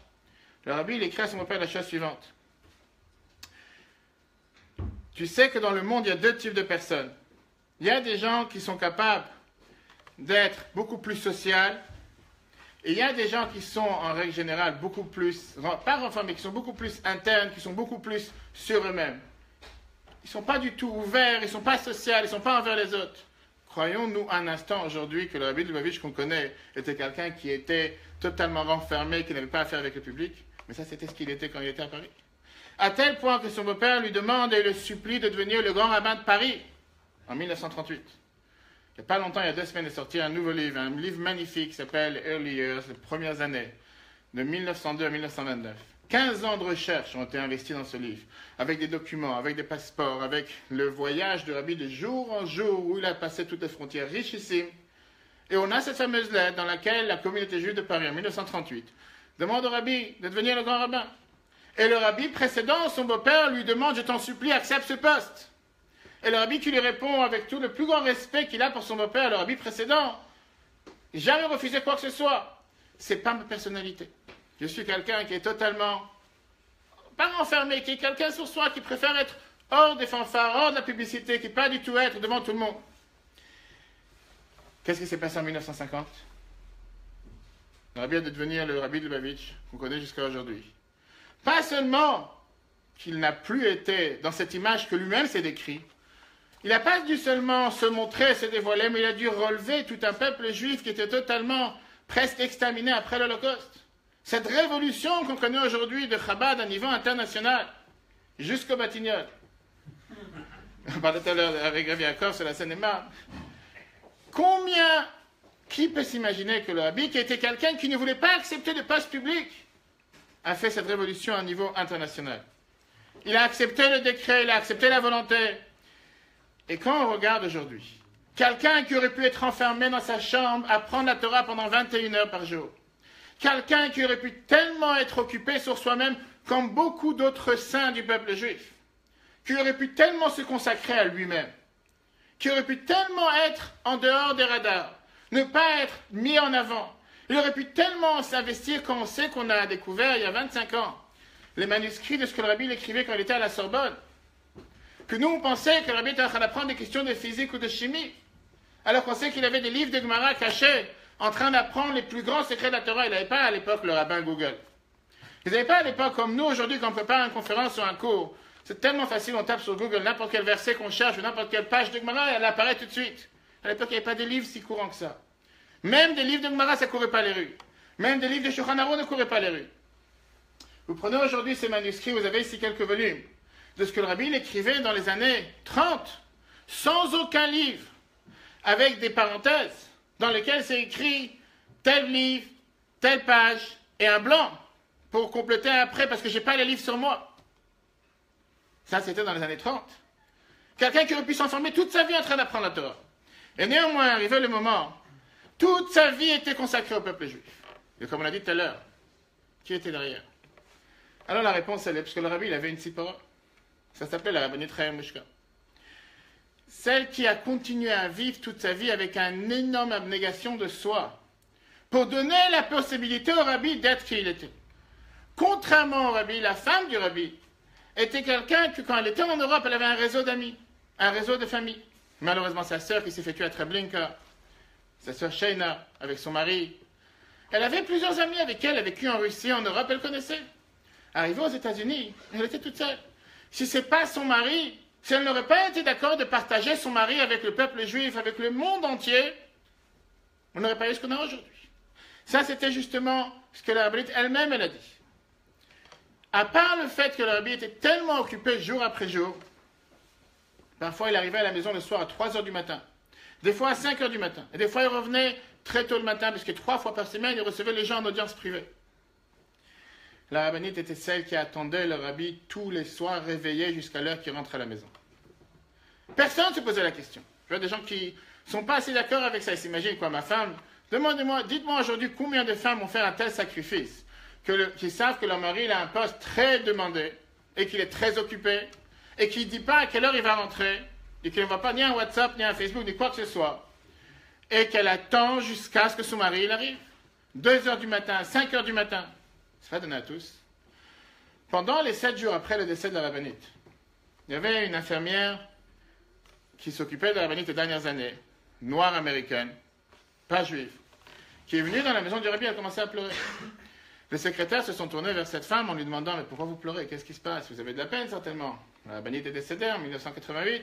Le rabbi, il écrit à son beau-père la chose suivante. Tu sais que dans le monde, il y a 2 types de personnes. Il y a des gens qui sont capables d'être beaucoup plus sociales, et il y a des gens qui sont, en règle générale, beaucoup plus, pas renfermés, qui sont beaucoup plus internes, qui sont beaucoup plus sur eux-mêmes. Ils ne sont pas du tout ouverts, ils ne sont pas sociaux, ils ne sont pas envers les autres. Croyons-nous un instant aujourd'hui que le rabbi de Lubavitch qu'on connaît était quelqu'un qui était totalement renfermé, qui n'avait pas affaire avec le public? Mais ça, c'était ce qu'il était quand il était à Paris. À tel point que son beau-père lui demande et le supplie de devenir le grand rabbin de Paris, en 1938. Il n'y a pas longtemps, il y a 2 semaines, est sorti un nouveau livre, un livre magnifique qui s'appelle Early Years, les premières années, de 1902 à 1929. 15 ans de recherche ont été investis dans ce livre, avec des documents, avec des passeports, avec le voyage de Rabbi de jour en jour, où il a passé toutes les frontières richissimes. Et on a cette fameuse lettre dans laquelle la communauté juive de Paris, en 1938, demande au Rabbi de devenir le grand rabbin. Et le Rabbi précédent, son beau-père, lui demande, je t'en supplie, accepte ce poste. Et le Rabbi qui lui répond avec tout le plus grand respect qu'il a pour son beau-père, le Rabbi précédent, jamais refusé quoi que ce soit. C'est pas ma personnalité. Je suis quelqu'un qui est totalement, pas renfermé, qui est quelqu'un sur soi, qui préfère être hors des fanfares, hors de la publicité, qui ne peut pas du tout être devant tout le monde. Qu'est-ce qui s'est passé en 1950? Le Rabbi a de devenir le Rabbi de Lubavitch, qu'on connaît jusqu'à aujourd'hui. Pas seulement qu'il n'a plus été dans cette image que lui-même s'est décrit, il n'a pas dû seulement se montrer, se dévoiler, mais il a dû relever tout un peuple juif qui était totalement, presque exterminé après l'Holocauste. Cette révolution qu'on connaît aujourd'hui de Chabad à niveau international, jusqu'au Batignolles. On parlait tout à l'heure avec Rav Yaakov sur la Seine-et-Marne. Qui peut s'imaginer que le Rabbi, qui était quelqu'un qui ne voulait pas accepter de poste public, a fait cette révolution à niveau international? Il a accepté le décret, il a accepté la volonté. Et quand on regarde aujourd'hui, quelqu'un qui aurait pu être enfermé dans sa chambre, apprendre la Torah pendant 21 heures par jour, quelqu'un qui aurait pu tellement être occupé sur soi-même comme beaucoup d'autres saints du peuple juif, qui aurait pu tellement se consacrer à lui-même, qui aurait pu tellement être en dehors des radars, ne pas être mis en avant. Il aurait pu tellement s'investir quand on sait qu'on a découvert il y a 25 ans les manuscrits de ce que le rabbi écrivait quand il était à la Sorbonne. Que nous, on pensait que le rabbi était en train d'apprendre des questions de physique ou de chimie, alors qu'on sait qu'il avait des livres de Gemara cachés, en train d'apprendre les plus grands secrets de la Torah. Il n'avait pas à l'époque le rabbin Google. Ils n'avaient pas à l'époque, comme nous aujourd'hui, quand on prépare une conférence ou un cours. C'est tellement facile, on tape sur Google n'importe quel verset qu'on cherche, ou n'importe quelle page de Gemara, elle apparaît tout de suite. À l'époque, il n'y avait pas de livres si courants que ça. Même des livres de Gemara, ça ne courait pas les rues. Même des livres de Shulchan Aruch ne couraient pas les rues. Vous prenez aujourd'hui ces manuscrits, vous avez ici quelques volumes, de ce que le rabbi écrivait dans les années 30, sans aucun livre, avec des parenthèses, dans lesquelles c'est écrit tel livre, telle page, et un blanc, pour compléter après, parce que je n'ai pas les livres sur moi. Ça, c'était dans les années 30. Quelqu'un qui aurait pu s'enfermer toute sa vie en train d'apprendre la Torah. Et néanmoins, arrivé le moment, toute sa vie était consacrée au peuple juif. Et comme on l'a dit tout à l'heure, qui était derrière? Alors la réponse, elle est, parce que le rabbi, il avait une sipora. Ça s'appelait la rabbinite Chaim Mushka. Celle qui a continué à vivre toute sa vie avec une énorme abnégation de soi, pour donner la possibilité au rabbi d'être qui il était. Contrairement au rabbi, la femme du rabbi était quelqu'un que quand elle était en Europe, elle avait un réseau d'amis, un réseau de famille. Malheureusement, sa sœur qui s'est fait tuer à Treblinka, sa sœur Sheina, avec son mari, elle avait plusieurs amis avec elle, elle a vécu en Russie, en Europe, elle connaissait. Arrivée aux États-Unis, elle était toute seule. Si ce n'est pas son mari, si elle n'aurait pas été d'accord de partager son mari avec le peuple juif, avec le monde entier, on n'aurait pas eu ce qu'on a aujourd'hui. Ça, c'était justement ce que la rabbinite elle-même, elle a dit. À part le fait que le rabbi était tellement occupé jour après jour, parfois il arrivait à la maison le soir à 3 heures du matin, des fois à 5 heures du matin, et des fois il revenait très tôt le matin, parce que 3 fois par semaine, il recevait les gens en audience privée. La rabbinite était celle qui attendait le rabbi tous les soirs, réveillée jusqu'à l'heure qu'il rentre à la maison. Personne ne se posait la question. Je vois des gens qui ne sont pas assez d'accord avec ça. Ils s'imaginent quoi, ma femme? Demandez-moi, dites-moi aujourd'hui combien de femmes ont fait un tel sacrifice, qui savent que leur mari il a un poste très demandé, et qu'il est très occupé, et qu'il ne dit pas à quelle heure il va rentrer, et qu'il ne voit pas ni un WhatsApp, ni un Facebook, ni quoi que ce soit, et qu'elle attend jusqu'à ce que son mari il arrive. 2 heures du matin, 5 heures du matin. C'est pas donné à tous. Pendant les 7 jours après le décès de la rabbinite, il y avait une infirmière qui s'occupait de la rabbinite les dernières années, noire américaine, pas juive, qui est venue dans la maison du rabbi, elle a commencé à pleurer. Les secrétaires se sont tournés vers cette femme en lui demandant « Mais pourquoi vous pleurez? Qu'est-ce qui se passe? Vous avez de la peine certainement. La rabbinite est décédée en 1988. »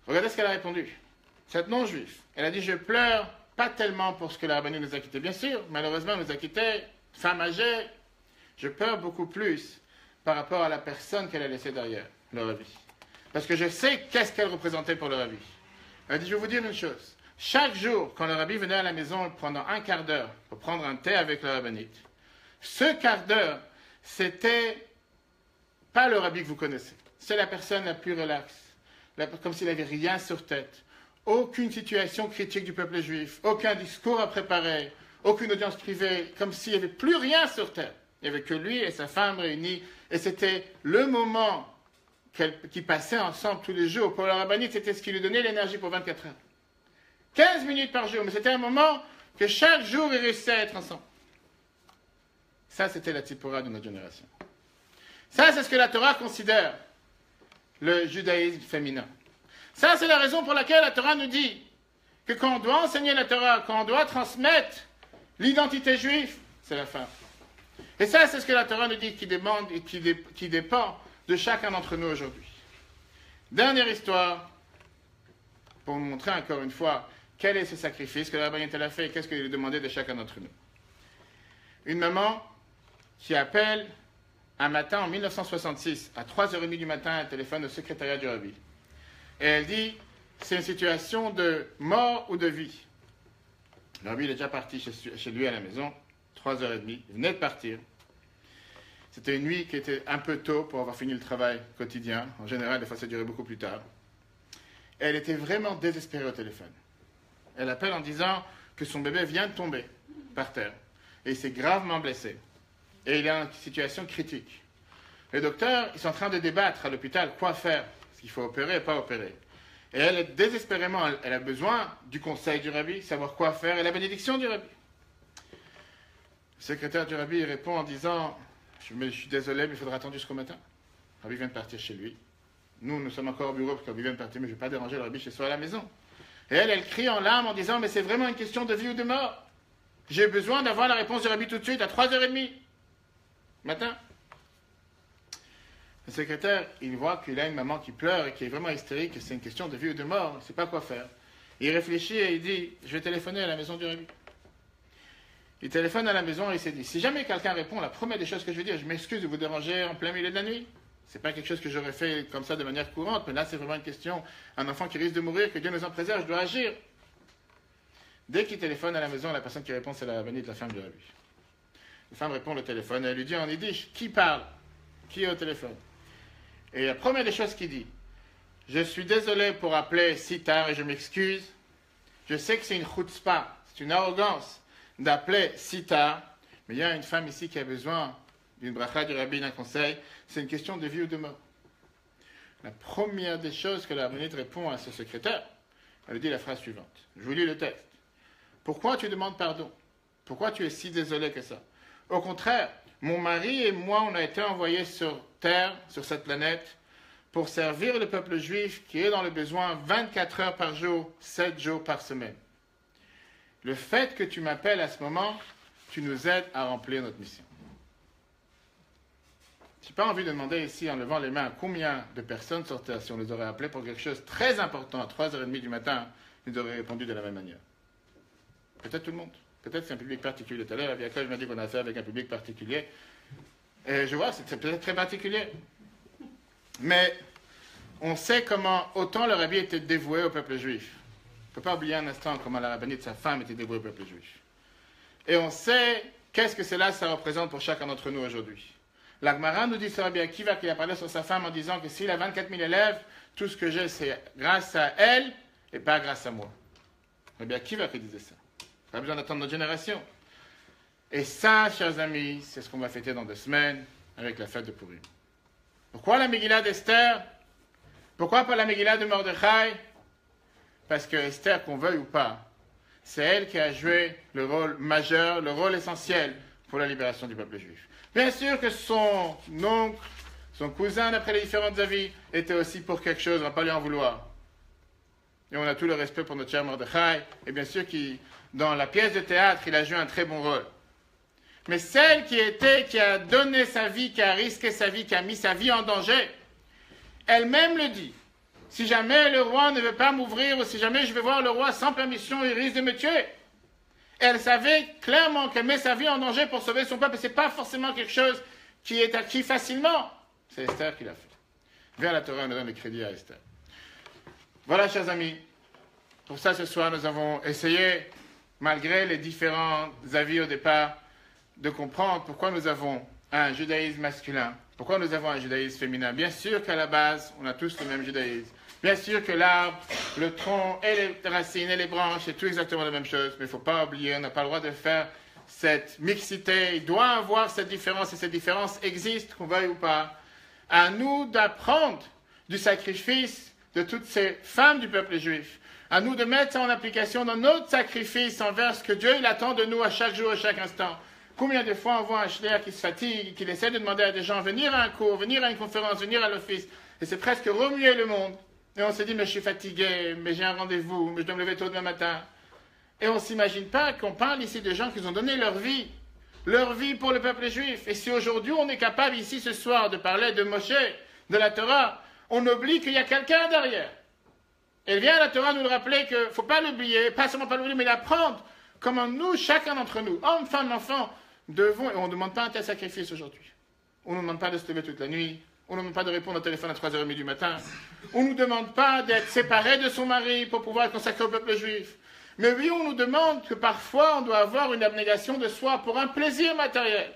Regardez ce qu'elle a répondu. Cette non-juive, elle a dit « Je pleure pas tellement pour ce que la rabbinite nous a quittés. Bien sûr, malheureusement, elle nous a quittés. Femme âgée, je pleure beaucoup plus par rapport à la personne qu'elle a laissée derrière, le rabbi. Parce que je sais qu'est-ce qu'elle représentait pour le rabbi. Elle a dit, je vais vous dire une chose. Chaque jour, quand le rabbi venait à la maison pendant un quart d'heure pour prendre un thé avec le rabbinite, ce quart d'heure, c'était pas le rabbi que vous connaissez. C'est la personne la plus relaxe, comme s'il n'avait rien sur tête. Aucune situation critique du peuple juif, aucun discours à préparer, aucune audience privée, comme s'il n'y avait plus rien sur terre. Il n'y avait que lui et sa femme réunis, et c'était le moment qu'ils passaient ensemble tous les jours. Pour le rabbinite, c'était ce qui lui donnait l'énergie pour 24 heures. 15 minutes par jour, mais c'était un moment que chaque jour, ils réussissaient à être ensemble. Ça, c'était la tzipora de notre génération. Ça, c'est ce que la Torah considère le judaïsme féminin. Ça, c'est la raison pour laquelle la Torah nous dit que quand on doit enseigner la Torah, quand on doit transmettre l'identité juive, c'est la femme. Et ça, c'est ce que la Torah nous dit, qui demande et qui dépend de chacun d'entre nous aujourd'hui. Dernière histoire, pour vous montrer encore une fois quel est ce sacrifice que la rabbinite a fait et qu'est-ce qu'il est demandé de chacun d'entre nous. Une maman qui appelle un matin en 1966, à 3h30 du matin, un téléphone au secrétariat du rabbi. Et elle dit, c'est une situation de mort ou de vie. Le rabbi il est déjà parti chez lui à la maison, 3h30, il venait de partir. C'était une nuit qui était un peu tôt pour avoir fini le travail quotidien. En général, des fois, ça durait beaucoup plus tard. Et elle était vraiment désespérée au téléphone. Elle appelle en disant que son bébé vient de tomber par terre. Et il s'est gravement blessé. Et il est en situation critique. Les docteurs, ils sont en train de débattre à l'hôpital quoi faire. Est-ce qu'il faut opérer ou pas opérer? Et elle, désespérément, elle a besoin du conseil du rabbi, savoir quoi faire, et la bénédiction du rabbi. Le secrétaire du rabbi répond en disant, je suis désolé, mais il faudra attendre jusqu'au matin. Le rabbi vient de partir chez lui. Nous sommes encore au bureau parce que le rabbi vient de partir, mais je ne vais pas déranger le rabbi chez soi à la maison. Et elle crie en larmes en disant, mais c'est vraiment une question de vie ou de mort. J'ai besoin d'avoir la réponse du rabbi tout de suite à 3h30 matin. Le secrétaire, il voit qu'il a une maman qui pleure et qui est vraiment hystérique, et c'est une question de vie ou de mort, il ne sait pas quoi faire. Il réfléchit et il dit, je vais téléphoner à la maison du rabbi. Il téléphone à la maison et il s'est dit, si jamais quelqu'un répond, la première des choses que je vais dire, je m'excuse de vous déranger en plein milieu de la nuit. C'est pas quelque chose que j'aurais fait comme ça de manière courante, mais là c'est vraiment une question, un enfant qui risque de mourir, que Dieu nous en préserve, je dois agir. Dès qu'il téléphone à la maison, la personne qui répond, c'est la bénite, la femme du rabbi. La femme répond au téléphone et elle lui dit en yiddish, qui parle? Qui est au téléphone? Et la première des choses qu'il dit, je suis désolé pour appeler si tard et je m'excuse. Je sais que c'est une chutzpah, c'est une arrogance d'appeler si tard, mais il y a une femme ici qui a besoin d'une bracha du rabbi, d'un conseil. C'est une question de vie ou de mort. La première des choses que la rabbinite répond à ce secrétaire, elle dit la phrase suivante. Je vous lis le texte. Pourquoi tu demandes pardon? Pourquoi tu es si désolé que ça? Au contraire, mon mari et moi, on a été envoyés sur Terre, sur cette planète, pour servir le peuple juif qui est dans le besoin 24 heures par jour, 7 jours par semaine. Le fait que tu m'appelles à ce moment, tu nous aides à remplir notre mission. Je n'ai pas envie de demander ici, en levant les mains, combien de personnes sur Terre, si on les aurait appelées pour quelque chose de très important à 3h30 du matin, ils auraient répondu de la même manière. Peut-être tout le monde. Peut-être c'est un public particulier. Tout à l'heure, la Viacol m'a dit qu'on a affaire avec un public particulier. Et je vois, c'est peut-être très particulier. Mais on sait comment autant le rabbi était dévoué au peuple juif. On ne peut pas oublier un instant comment la rabbinite, sa femme, était dévouée au peuple juif. Et on sait qu'est-ce que cela, ça représente pour chacun d'entre nous aujourd'hui. La Gemara nous dit sur Rabbi Akiva qu'il a parlé sur sa femme en disant que s'il a 24 000 élèves, tout ce que j'ai, c'est grâce à elle et pas grâce à moi. Rabbi Akiva qui disait ça. Pas besoin d'attendre notre génération. Et ça, chers amis, c'est ce qu'on va fêter dans 2 semaines avec la fête de Purim. Pourquoi la Megillah d'Esther? Pourquoi pas la Megillah de Mordechai? Parce que Esther, qu'on veuille ou pas, c'est elle qui a joué le rôle majeur, le rôle essentiel pour la libération du peuple juif. Bien sûr que son oncle, son cousin, d'après les différents avis, était aussi pour quelque chose, on ne va pas lui en vouloir. Et on a tout le respect pour notre cher Mordechai, et bien sûr qu'il, dans la pièce de théâtre, il a joué un très bon rôle. Mais celle qui a donné sa vie, qui a risqué sa vie, qui a mis sa vie en danger, elle-même le dit. Si jamais le roi ne veut pas m'ouvrir, ou si jamais je vais voir le roi sans permission, il risque de me tuer. Elle savait clairement qu'elle met sa vie en danger pour sauver son peuple. Ce n'est pas forcément quelque chose qui est acquis facilement. C'est Esther qui l'a fait. Vers la Torah, on donne le crédit à Esther. Voilà, chers amis. Pour ça, ce soir, nous avons essayé, malgré les différents avis au départ, de comprendre pourquoi nous avons un judaïsme masculin, pourquoi nous avons un judaïsme féminin. Bien sûr qu'à la base, on a tous le même judaïsme. Bien sûr que l'arbre, le tronc et les racines et les branches, c'est tout exactement la même chose. Mais il ne faut pas oublier, on n'a pas le droit de faire cette mixité. Il doit y avoir cette différence, et cette différence existe, qu'on veuille ou pas. À nous d'apprendre du sacrifice de toutes ces femmes du peuple juif. À nous de mettre ça en application dans notre sacrifice envers ce que Dieu il attend de nous à chaque jour, à chaque instant. Combien de fois on voit un shliach qui se fatigue, qui essaie de demander à des gens venir à un cours, venir à une conférence, venir à l'office, et c'est presque remuer le monde. Et on se dit, mais je suis fatigué, mais j'ai un rendez-vous, mais je dois me lever tôt demain matin. Et on ne s'imagine pas qu'on parle ici de gens qui ont donné leur vie pour le peuple juif. Et si aujourd'hui on est capable ici ce soir de parler de Moshe, de la Torah, on oublie qu'il y a quelqu'un derrière. Et vient la Torah nous le rappeler qu'il ne faut pas l'oublier, pas seulement pas l'oublier, mais l'apprendre. Comment nous, chacun d'entre nous, hommes, femmes, enfants, devons, et on ne demande pas un tel sacrifice aujourd'hui. On ne demande pas de se lever toute la nuit. On ne demande pas de répondre au téléphone à 3h30 du matin. On ne nous demande pas d'être séparé de son mari pour pouvoir être consacré au peuple juif. Mais oui, on nous demande que parfois on doit avoir une abnégation de soi pour un plaisir matériel.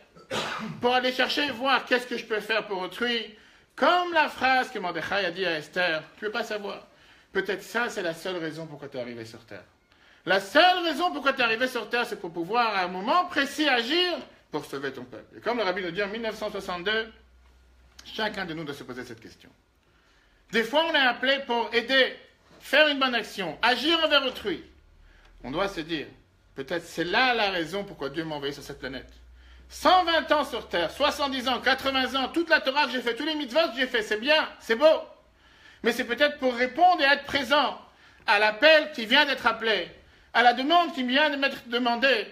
Pour aller chercher et voir qu'est-ce que je peux faire pour autrui. Comme la phrase que Mordechai a dit à Esther, tu ne veux pas savoir. Peut-être ça, c'est la seule raison pourquoi tu es arrivé sur Terre. La seule raison pourquoi tu es arrivé sur Terre, c'est pour pouvoir à un moment précis agir pour sauver ton peuple. Et comme le rabbi nous dit en 1962, Chacun de nous doit se poser cette question. Des fois, on est appelé pour aider, faire une bonne action, agir envers autrui. On doit se dire, peut-être c'est là la raison pourquoi Dieu m'a envoyé sur cette planète. 120 ans sur terre, 70 ans, 80 ans, toute la Torah que j'ai fait, tous les mitzvot que j'ai fait, c'est bien, c'est beau. Mais c'est peut-être pour répondre et être présent à l'appel qui vient d'être appelé, à la demande qui vient de m'être demandée.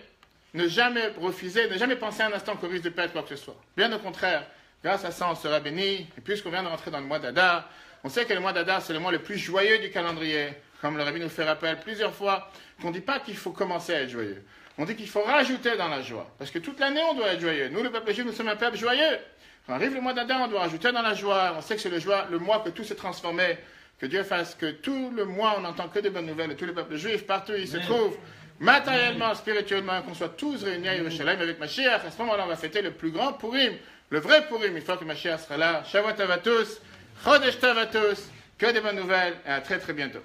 Ne jamais refuser, ne jamais penser un instant qu'on risque de perdre quoi que ce soit. Bien au contraire, grâce à ça, on sera béni. Et puisqu'on vient de rentrer dans le mois d'Adar, on sait que le mois d'Adar, c'est le mois le plus joyeux du calendrier. Comme le Rabbi nous fait rappel plusieurs fois, qu'on ne dit pas qu'il faut commencer à être joyeux. On dit qu'il faut rajouter dans la joie. Parce que toute l'année, on doit être joyeux. Nous, le peuple juif, nous sommes un peuple joyeux. Quand arrive le mois d'Adar, on doit rajouter dans la joie. On sait que c'est le mois que tout s'est transformé. Que Dieu fasse que tout le mois, on n'entend que de bonnes nouvelles. Et tout le peuple juif, partout où il se trouve, matériellement, spirituellement, qu'on soit tous réunis à Yerushalayim avec Mashiach. À ce moment-là, on va fêter le plus grand Purim, le vrai Purim. Une fois que Mashiach sera là, Shavuot Tov à tous, Chodesh Tov à tous, que des bonnes nouvelles et à très très bientôt.